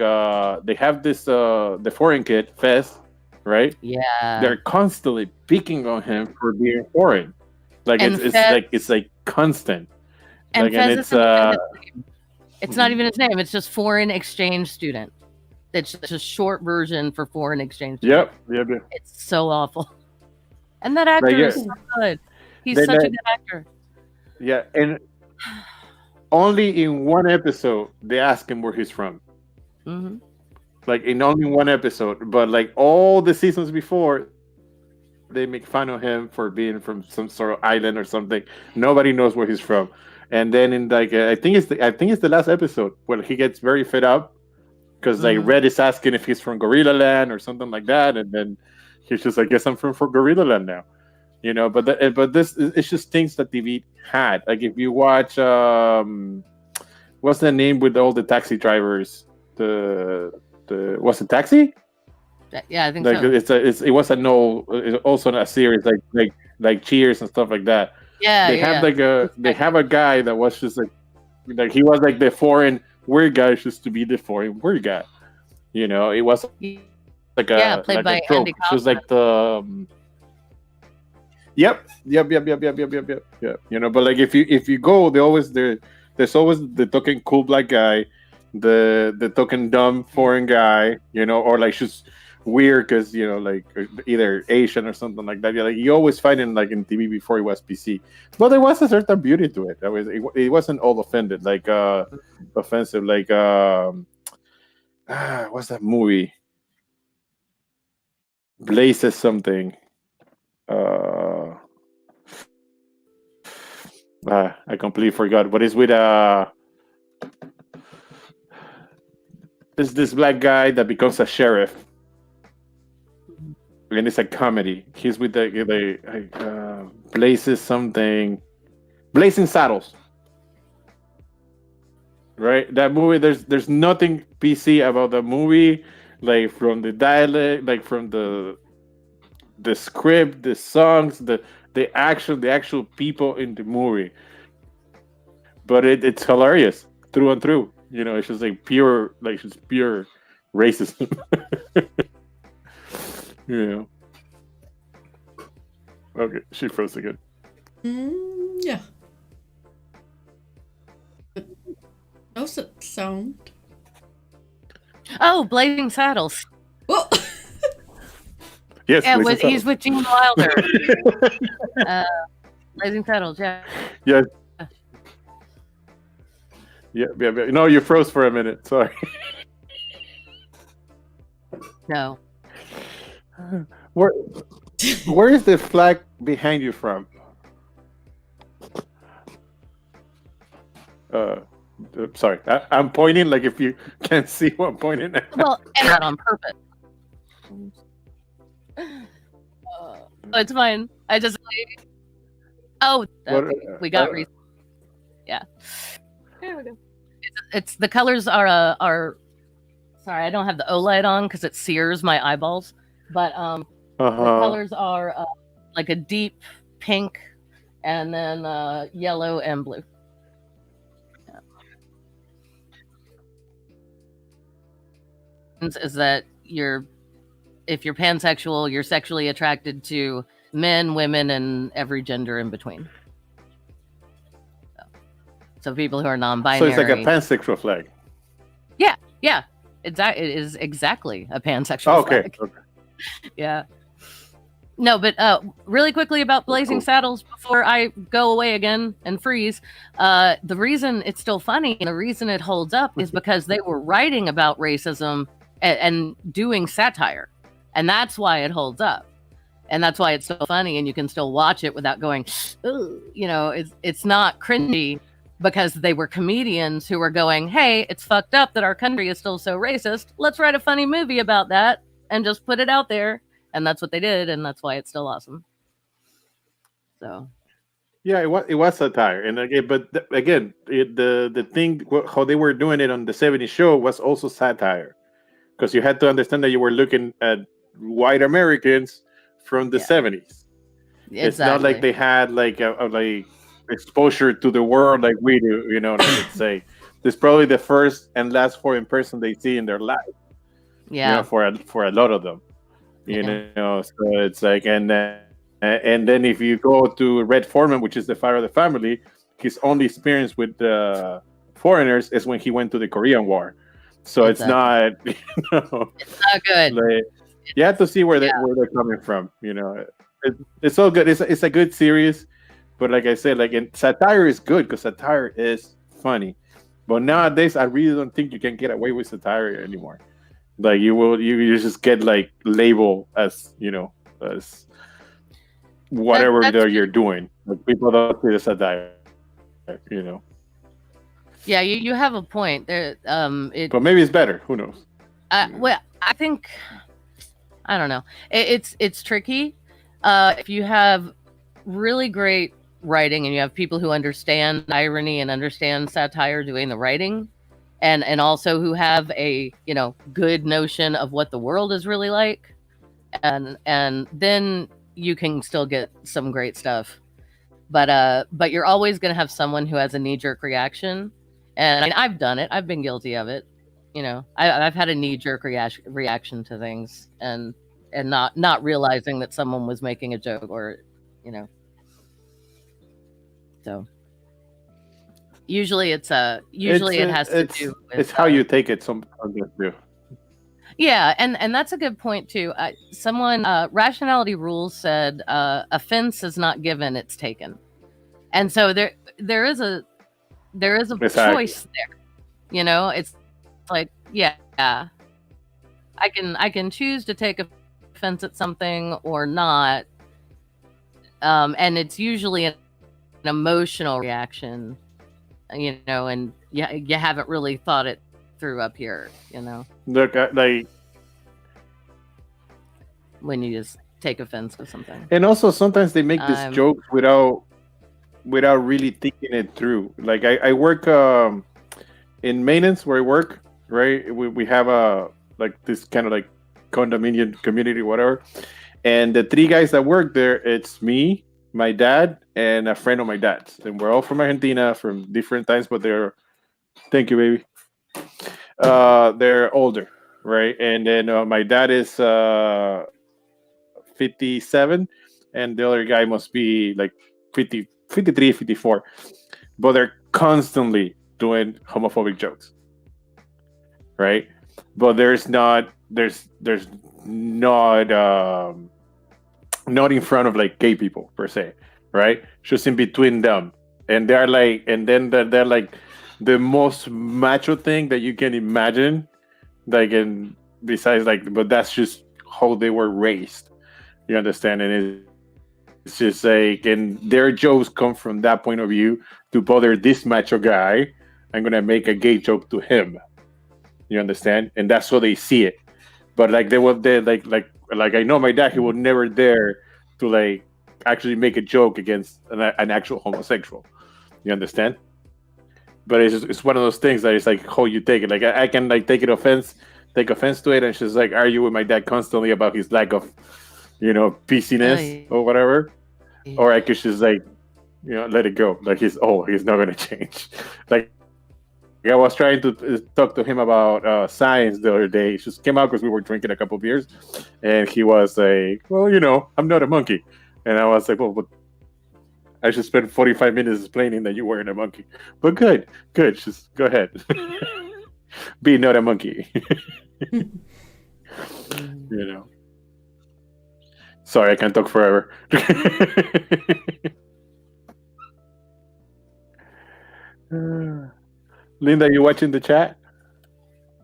they have this the foreign kid Fez, right? Yeah, they're constantly picking on him for being foreign. Like it's like constant. And like, Fez it's not even his name. It's just foreign exchange student. It's just a short version for foreign exchange student. Yep. It's so awful. And that actor is so good. He's such a good actor. Yeah, and only in one episode they ask him where he's from. Mm-hmm. Like in only one episode, but like all the seasons before, they make fun of him for being from some sort of island or something. Nobody knows where he's from. And then in like I think it's the last episode where he gets very fed up because like Red is asking if he's from Gorilla Land or something like that, and then he's just like, "Guess I'm from Gorilla Land now," you know. But this it's just things that TV had. Like if you watch what's the name with all the taxi drivers? What's it, Taxi? Yeah, I think so. It was also a series like Cheers and stuff like that. Yeah, they have a guy that was just like he was like the foreign weird guy just to be the foreign weird guy. You know, it was like played by Andy Kaufman. It was like the Yep. You know, but like if you go, there's always the token cool black guy, the token dumb foreign guy, you know, or like just weird because, you know, like either Asian or something like that. Like you always find him like in TV before it was PC, but there was a certain beauty to it. It wasn't all offended, like offensive, like what's that movie? Blazes something. I completely forgot. But it's with this black guy that becomes a sheriff. And it's a comedy. He's with the Blazes something. Blazing Saddles. Right? That movie, there's nothing PC about the movie, like from the dialect, like from the script, the songs, the actual people in the movie. But it's hilarious through and through. You know, it's just like pure racism. You know. Okay, she froze again. Yeah. No sound. Oh, Blazing Saddles. Well. Yes, yeah, he's with Gene Wilder. Blazing Saddles, yeah. Yeah. Yeah. No, you froze for a minute. Sorry. No. Where is the flag behind you from? Sorry, I'm pointing like if you can't see what I'm pointing at. Well, and not on purpose. It's fine. I just we got yeah. There we go. It's the colors are sorry, I don't have the OLED on because it sears my eyeballs. But the colors are like a deep pink and then yellow and blue. Yeah. Is that if you're pansexual, you're sexually attracted to men, women, and every gender in between. So people who are non-binary. So it's like a pansexual flag. Yeah. It is exactly a pansexual flag. Okay. Yeah. No, but really quickly about Blazing Saddles before I go away again and freeze. The reason it's still funny and the reason it holds up is because they were writing about racism and doing satire. And that's why it holds up. And that's why it's so funny and you can still watch it without going, ooh, it's not cringy because they were comedians who were going, hey, it's fucked up that our country is still so racist. Let's write a funny movie about that and just put it out there. And that's what they did. And that's why it's still awesome. So. Yeah, it was satire. And again, the thing, how they were doing it on the 70s show was also satire. Because you had to understand that you were looking at white Americans from the 70s. Exactly. It's not like they had like a exposure to the world like we do, what I would say. This is probably the first and last foreign person they see in their life. Yeah. For a lot of them. So it's like, and then if you go to Red Foreman, which is the father of the family, his only experience with foreigners is when he went to the Korean War. So it's not, it's not good. Like, you have to see where they're coming from. It's all good. It's a good series, but like I said, satire is good because satire is funny. But nowadays, I really don't think you can get away with satire anymore. Like you just get like labeled as as whatever you're doing. Like people don't see the satire. Yeah, you have a point there. But maybe it's better. Who knows? Well, I think I don't know. It's tricky. If you have really great writing and you have people who understand irony and understand satire doing the writing, and also who have a good notion of what the world is really like, and then you can still get some great stuff. But you're always going to have someone who has a knee-jerk reaction. And I mean, I've done it. I've been guilty of it. I've had a knee-jerk reaction to things and not realizing that someone was making a joke or, So usually it has to do with... It's how you take it sometimes too. Yeah, and that's a good point too. Someone, Rationality Rules said, offense is not given, it's taken. And so there is a choice there. It's like, I can choose to take offense at something or not. And it's usually an emotional reaction, and you haven't really thought it through up here, Look, when you just take offense to something. And also sometimes they make these jokes without really thinking it through. Like I work in maintenance where I work, right? We have this kind of like condominium community, whatever. And the three guys that work there, it's me, my dad, and a friend of my dad's. And we're all from Argentina, from different times, but thank you, baby. They're older, right? And then my dad is 57, and the other guy must be like 50, 53, 54. But they're constantly doing homophobic jokes, right? But there's not in front of like gay people per se. right? Just in between them, and they're like, and then they're like the most macho thing that you can imagine, like, and besides, like, but that's just how they were raised. You understand? And it's just like, and their jokes come from that point of view. To bother this macho guy, I'm gonna make a gay joke to him. You understand? And that's how they see it. But like they like I know my dad, he would never dare to like actually make a joke against an actual homosexual. You understand? But it's one of those things that it's like how you take it. Like I can like take offense to it, and she's like argue with my dad constantly about his lack of, PC-ness or whatever. Yeah. Or I could just like, let it go. Like he's not gonna change. Like I was trying to talk to him about science the other day. He just came out because we were drinking a couple beers, and he was like, "Well, I'm not a monkey," and I was like, "Well, but I should spend 45 minutes explaining that you weren't a monkey." But good, just go ahead, be not a monkey. Sorry, I can't talk forever. Linda, you watching the chat?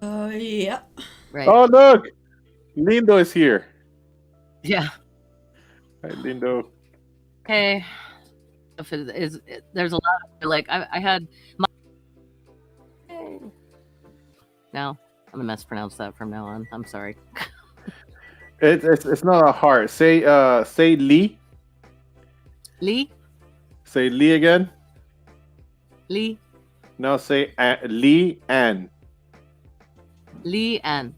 Yeah. Right. Oh, look, Lindo is here. Yeah. Hi, Lindo. Hey. There's a lot of, like I had my. Now I'm gonna mispronounce that from now on. I'm sorry. It's not a hard. Say Lee. Lee. Say Lee again. Lee. No, say Lee Ann. Lee Ann.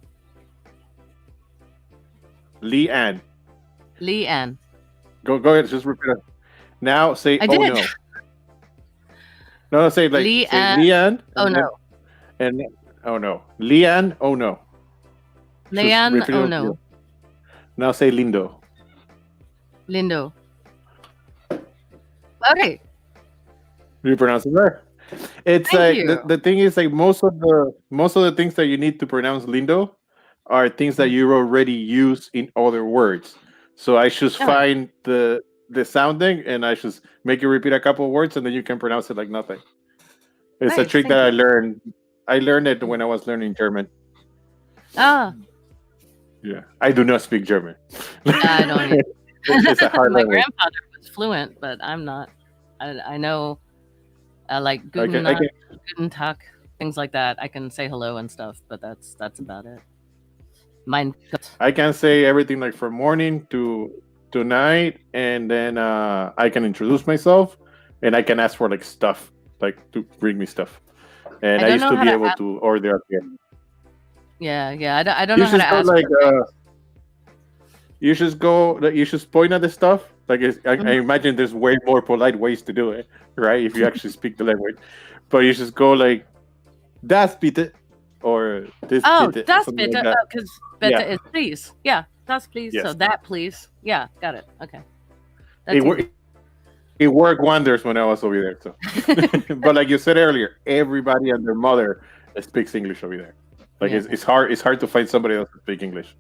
Lee Ann. Lee Ann. Go ahead. Just repeat it. Now say I did. no. No, say like Lee say Ann. Leanne. Oh no. And oh no. Leanne. Oh no. Leanne. Oh no. Now say Lindo. Lindo. Okay. You pronounce it there. It's Thank like the thing is like most of the things that you need to pronounce Lindo are things that you already use in other words. So I just find the sounding and I just make you repeat a couple of words and then you can pronounce it like nothing. It's a trick that I learned. I learned it when I was learning German. Ah. Yeah, I do not speak German. I don't either. It's a hard My language. grandfather was fluent, but I'm not. I know, like Guten Tag, things like that. I can say hello and stuff, but that's about it. Mine. I can say everything like from morning to night, and then I can introduce myself, and I can ask for like stuff, like to bring me stuff. And I used to be able to order again. Yeah. I don't know how to ask. Like, you just go. Like, you just point at the stuff. Like I imagine there's way more polite ways to do it, right? If you actually speak the language, but you just go like, "Das bitte," or "this bitte." Das bitte, because bitte is please. Yeah, das please. Yes. So that please. Yeah, got it. Okay. It worked wonders when I was over there. So, but like you said earlier, everybody and their mother speaks English over there. Like it's hard to find somebody else to speak English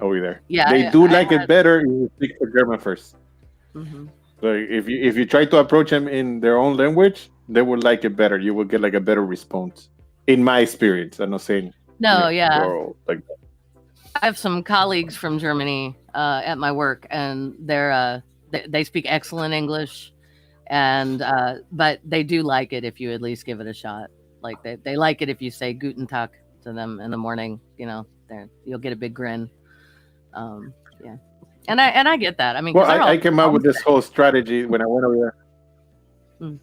over there. Yeah, they do like it better if you speak for German first. Mm-hmm. Like if you try to approach them in their own language, they will like it better. You will get like a better response. In my experience, I'm not saying like that. I have some colleagues from Germany at my work, and they speak excellent English, and but they do like it if you at least give it a shot. Like they like it if you say Guten Tag to them in the morning. You'll get a big grin. Yeah, and I get that. I mean, well, I came up with this whole strategy when I went over there.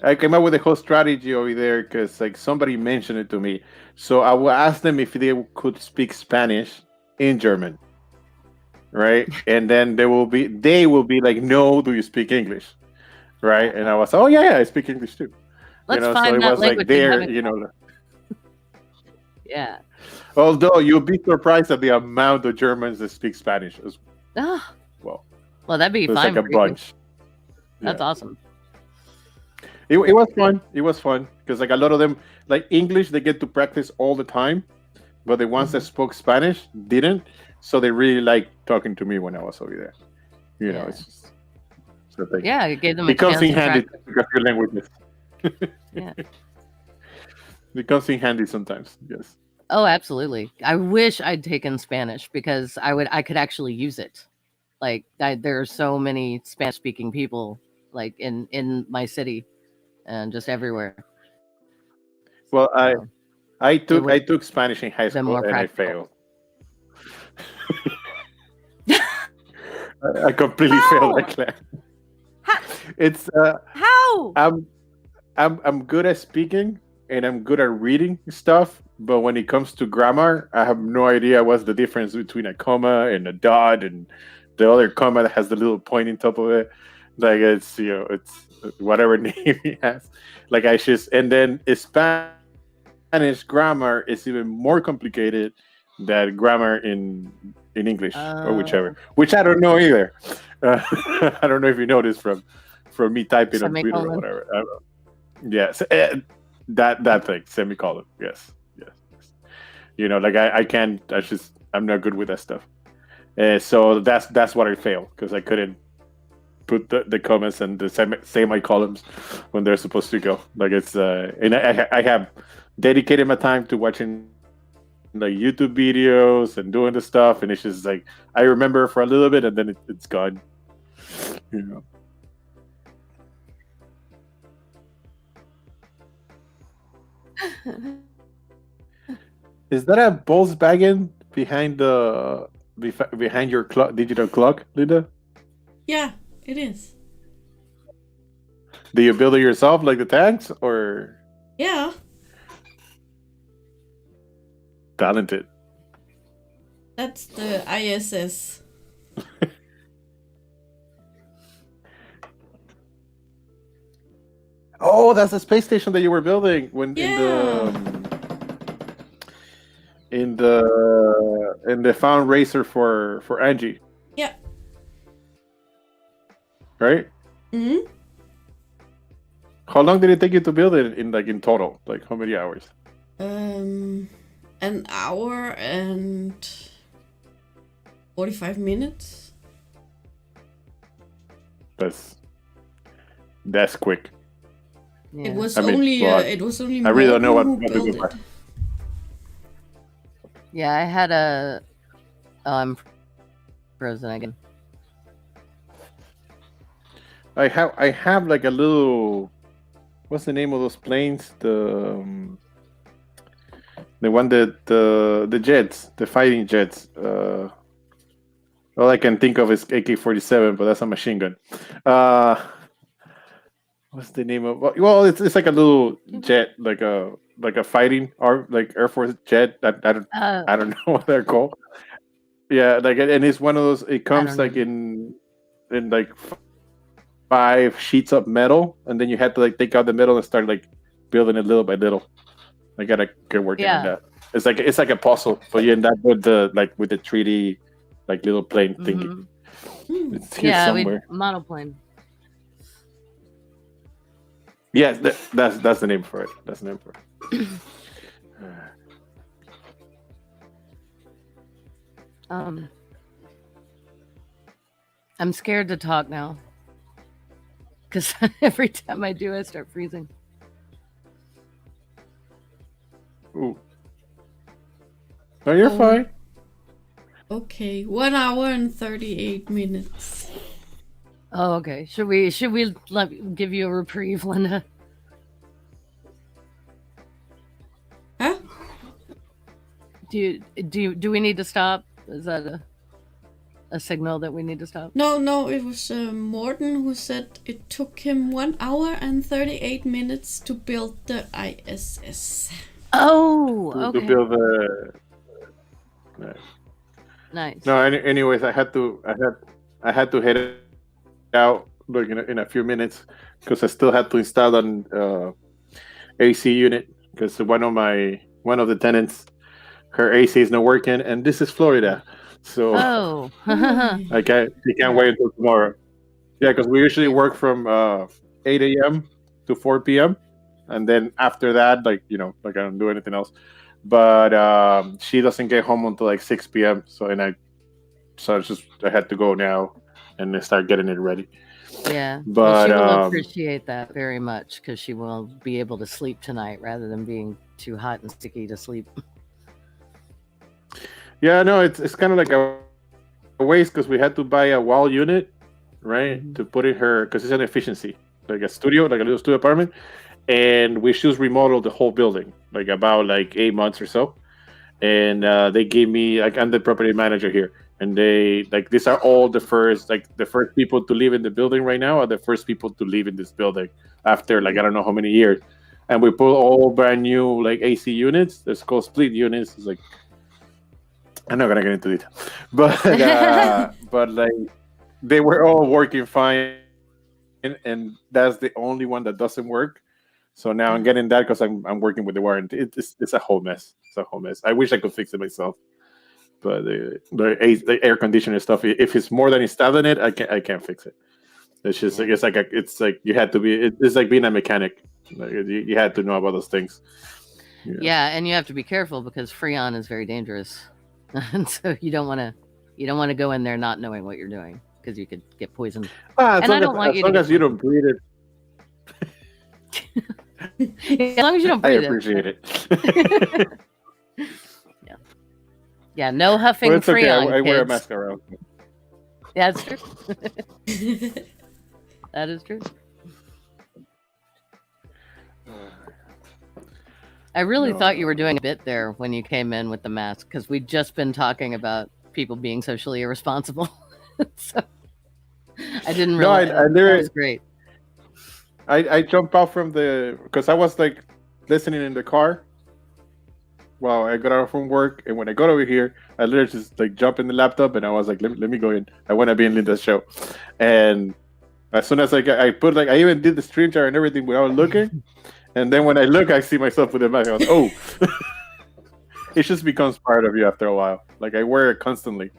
I came up with a whole strategy over there because like somebody mentioned it to me. So I will ask them if they could speak Spanish in German, right? And then they will be like, "No, do you speak English?" Right? And I was, "Oh yeah, I speak English too." Let's find so it that was like there, Yeah. Although you'll be surprised at the amount of Germans that speak Spanish as well. Well, that'd be fine. Like a bunch. That's awesome. It was fun. It was fun because like a lot of them, like English, they get to practice all the time, but the ones that spoke Spanish didn't. So they really liked talking to me when I was over there. You know, it's just something. Yeah, it gave them. It comes in handy because your languages. Yeah. It comes in handy sometimes. Yes. Oh, absolutely. I wish I'd taken Spanish because I could actually use it. Like there are so many Spanish speaking people like in my city and just everywhere. Well, I took Spanish in high school and I failed. I completely failed that class. It's how I'm good at speaking and I'm good at reading stuff, but when it comes to grammar, I have no idea what's the difference between a comma and a dot and the other comma that has the little point on top of it. Like it's it's whatever name it has. Like and then Spanish grammar is even more complicated than grammar in English or whichever, which I don't know either. I don't know if you noticed from me typing on Twitter or whatever. I don't know. Yes, that thing, semicolon. Yes. Like I can't. I'm not good with that stuff. So that's what I failed because I couldn't put the comments and the semicolons when they're supposed to go. Like it's and I have dedicated my time to watching like YouTube videos and doing the stuff, and it's just like I remember for a little bit and then it's gone. Is that a Volkswagen behind your digital clock, Linda? Yeah, it is. Do you build it yourself, like the tanks, or? Yeah. Talented. That's the ISS. Oh, that's the space station that you were building in the fundraiser for Angie. Yeah. Right? Mm-hmm. How long did it take you to build it in total? Like how many hours? An hour and 45 minutes. That's quick. Yeah. It was only I really don't know what to do. Yeah, I had I'm frozen again. I have like a little. What's the name of those planes? The one that the jets, the fighting jets. All I can think of is AK-47, but that's a machine gun. What's the name of? Well, it's like a little jet, like a fighting like Air Force jet. I don't know what they're called. Yeah, like and it's one of those. It comes like in like 5 sheets of metal, and then you have to like take out the metal and start like building it little by little. I gotta get working on that. It's like a puzzle, but you end up with the 3D like little plane thingy. It's here somewhere. Monoplane. Yes, that's the name for it. That's the name for it. I'm scared to talk now because every time I do, I start freezing. Ooh. No, you're fine. Okay, 1 hour and 38 minutes. Oh, okay. Should we give you a reprieve, Linda? Huh? Do we need to stop? Is that a signal that we need to stop? No, it was Morten who said it took him 1 hour and 38 minutes to build the ISS. Oh, okay. To build the. Nice. No, anyways, I had to head out like in a few minutes because I still had to install an AC unit because one of the tenants, her AC is not working, and this is Florida, so she can't wait until tomorrow. Yeah, because we usually work from 8 a.m. to 4 p.m. and then after that, like I don't do anything else. But she doesn't get home until like 6 p.m. So I had to go now and then start getting it ready. Yeah, but she will appreciate that very much because she will be able to sleep tonight rather than being too hot and sticky to sleep. Yeah, no, it's kind of like a waste because we had to buy a wall unit, right, to put in her because it's an efficiency, like a studio, like a little studio apartment, and we just remodeled the whole building, like about 8 months or so, and they gave me I'm the property manager here, and they these are all the first people to live in the building right now are the first people to live in this building after I don't know how many years, and we put all brand new AC units. It's called split units. It's I'm not gonna get into detail, but they were all working fine, and that's the only one that doesn't work. So now I'm getting that because I'm working with the warranty. It's a whole mess. It's a whole mess. I wish I could fix it myself, but the air conditioner stuff. If it's more than installing it, I can't fix it. It's just it's like you had to be. It's like being a mechanic. You had to know about those things. Yeah, and you have to be careful because Freon is very dangerous. And so you don't want to go in there not knowing what you're doing because you could get poisoned. And I don't want you to. As long as you don't breathe it. As long as you don't breathe it. I appreciate it. Yeah. No huffing Freon. I wear a mask around. Yeah, that's true. That is true. I really thought you were doing a bit there when you came in with the mask because we'd just been talking about people being socially irresponsible. So I didn't realize that was great. I jumped out from because I was listening in the car while I got out from work, and when I got over here, I literally just jump in the laptop and I was like, let me go in. I want to be in Linda's show, and as soon as I put I even did the stream chart and everything without looking. And then when I look, I see myself with the mask. I was, oh, it just becomes part of you after a while. I wear it constantly.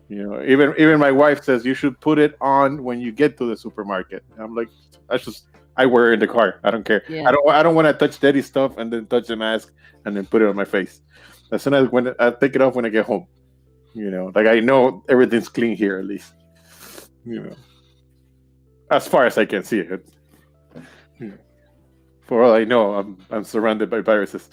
Even my wife says you should put it on when you get to the supermarket. And I'm like, I wear it in the car. I don't care. Yeah. I don't want to touch dirty stuff and then touch the mask and then put it on my face. As soon as I take it off when I get home, I know everything's clean here at least. As far as I can see it. For all I know, I'm surrounded by viruses.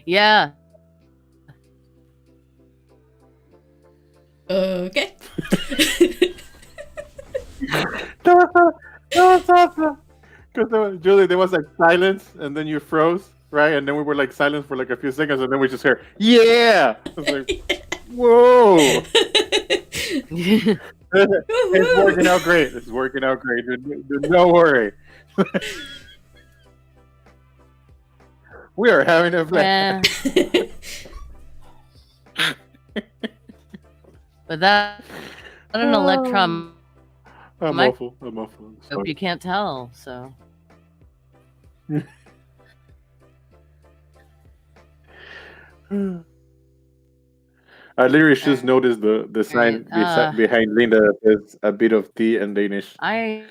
Yeah. Okay. Because Julie, there was silence, and then you froze. Right, and then we were silent for a few seconds, and then we just heard, "Yeah!" I was like, "Whoa!" It's working out great. It's working out great. Don't worry. We are having a blast. But that an electron. I'm awful. Hope you can't tell. So. I literally just noticed the sign behind Linda that says a bit of tea in Danish. I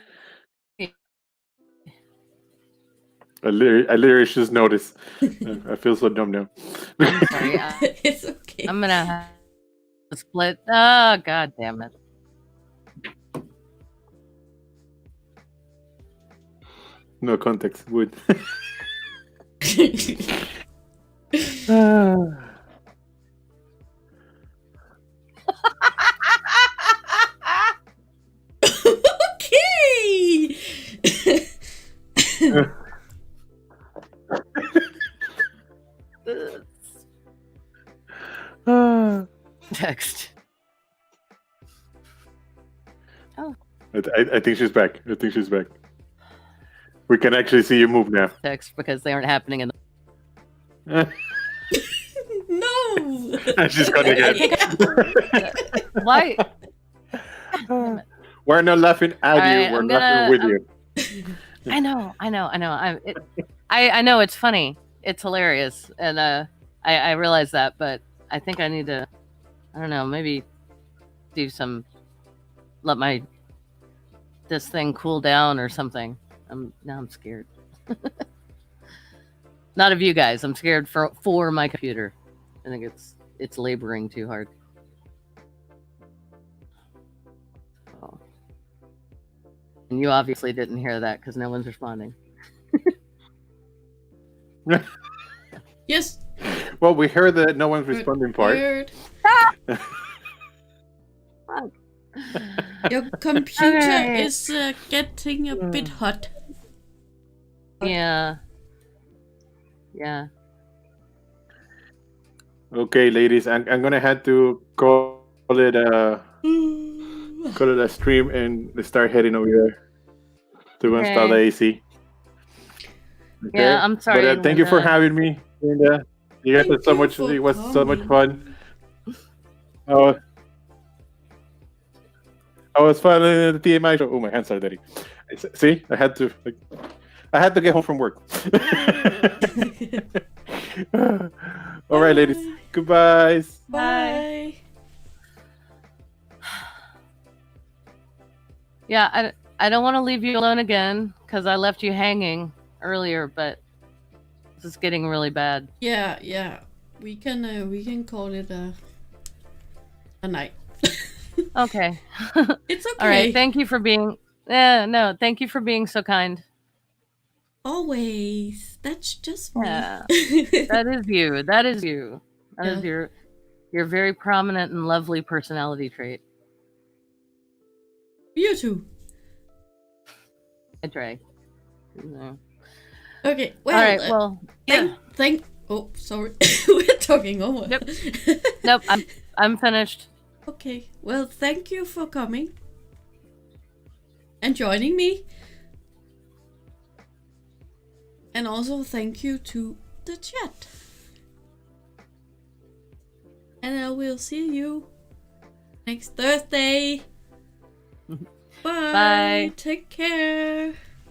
literally just noticed. I feel so dumb now. I'm sorry. It's okay. I'm gonna have to split. Oh, god damn it. No context. Would. Okay. Text. Oh. I think she's back. We can actually see you move now. Text because they aren't happening in the. No. And she's gone again. Why? We're not laughing at you. We're laughing with you. I know. I know it's funny. It's hilarious, and I realize that, but I think I need to. I don't know. Maybe do let this thing cool down or something. Now I'm scared. Not of you guys. I'm scared for my computer. I think it's laboring too hard. Oh. And you obviously didn't hear that because no one's responding. Yes. Well, we heard that no one's responding part. Your computer is getting a bit hot. Yeah. Okay, ladies, I'm gonna have to call it a stream and start heading over there to install the AC. Okay? Yeah, I'm sorry. But thank you for having me, Linda. You guys had so much. It was so much fun. I was following the Tmi Show. Oh, my hands are dirty. See, I had to get home from work. All right, ladies. Goodbye. Bye. Yeah, I don't want to leave you alone again because I left you hanging earlier, but this is getting really bad. Yeah. We can call it a night. Okay. It's okay. All right. Thank you for being. Thank you for being so kind. Always. That's just me. Yeah. That is you. That is your very prominent and lovely personality trait. You too. I try. No. Okay. Well. All right. Well. Oh, sorry. We're talking over. Yep. Nope. I'm finished. Okay. Well, thank you for coming and joining me. And also thank you to the chat. And I will see you next Thursday. Bye. Bye. Take care.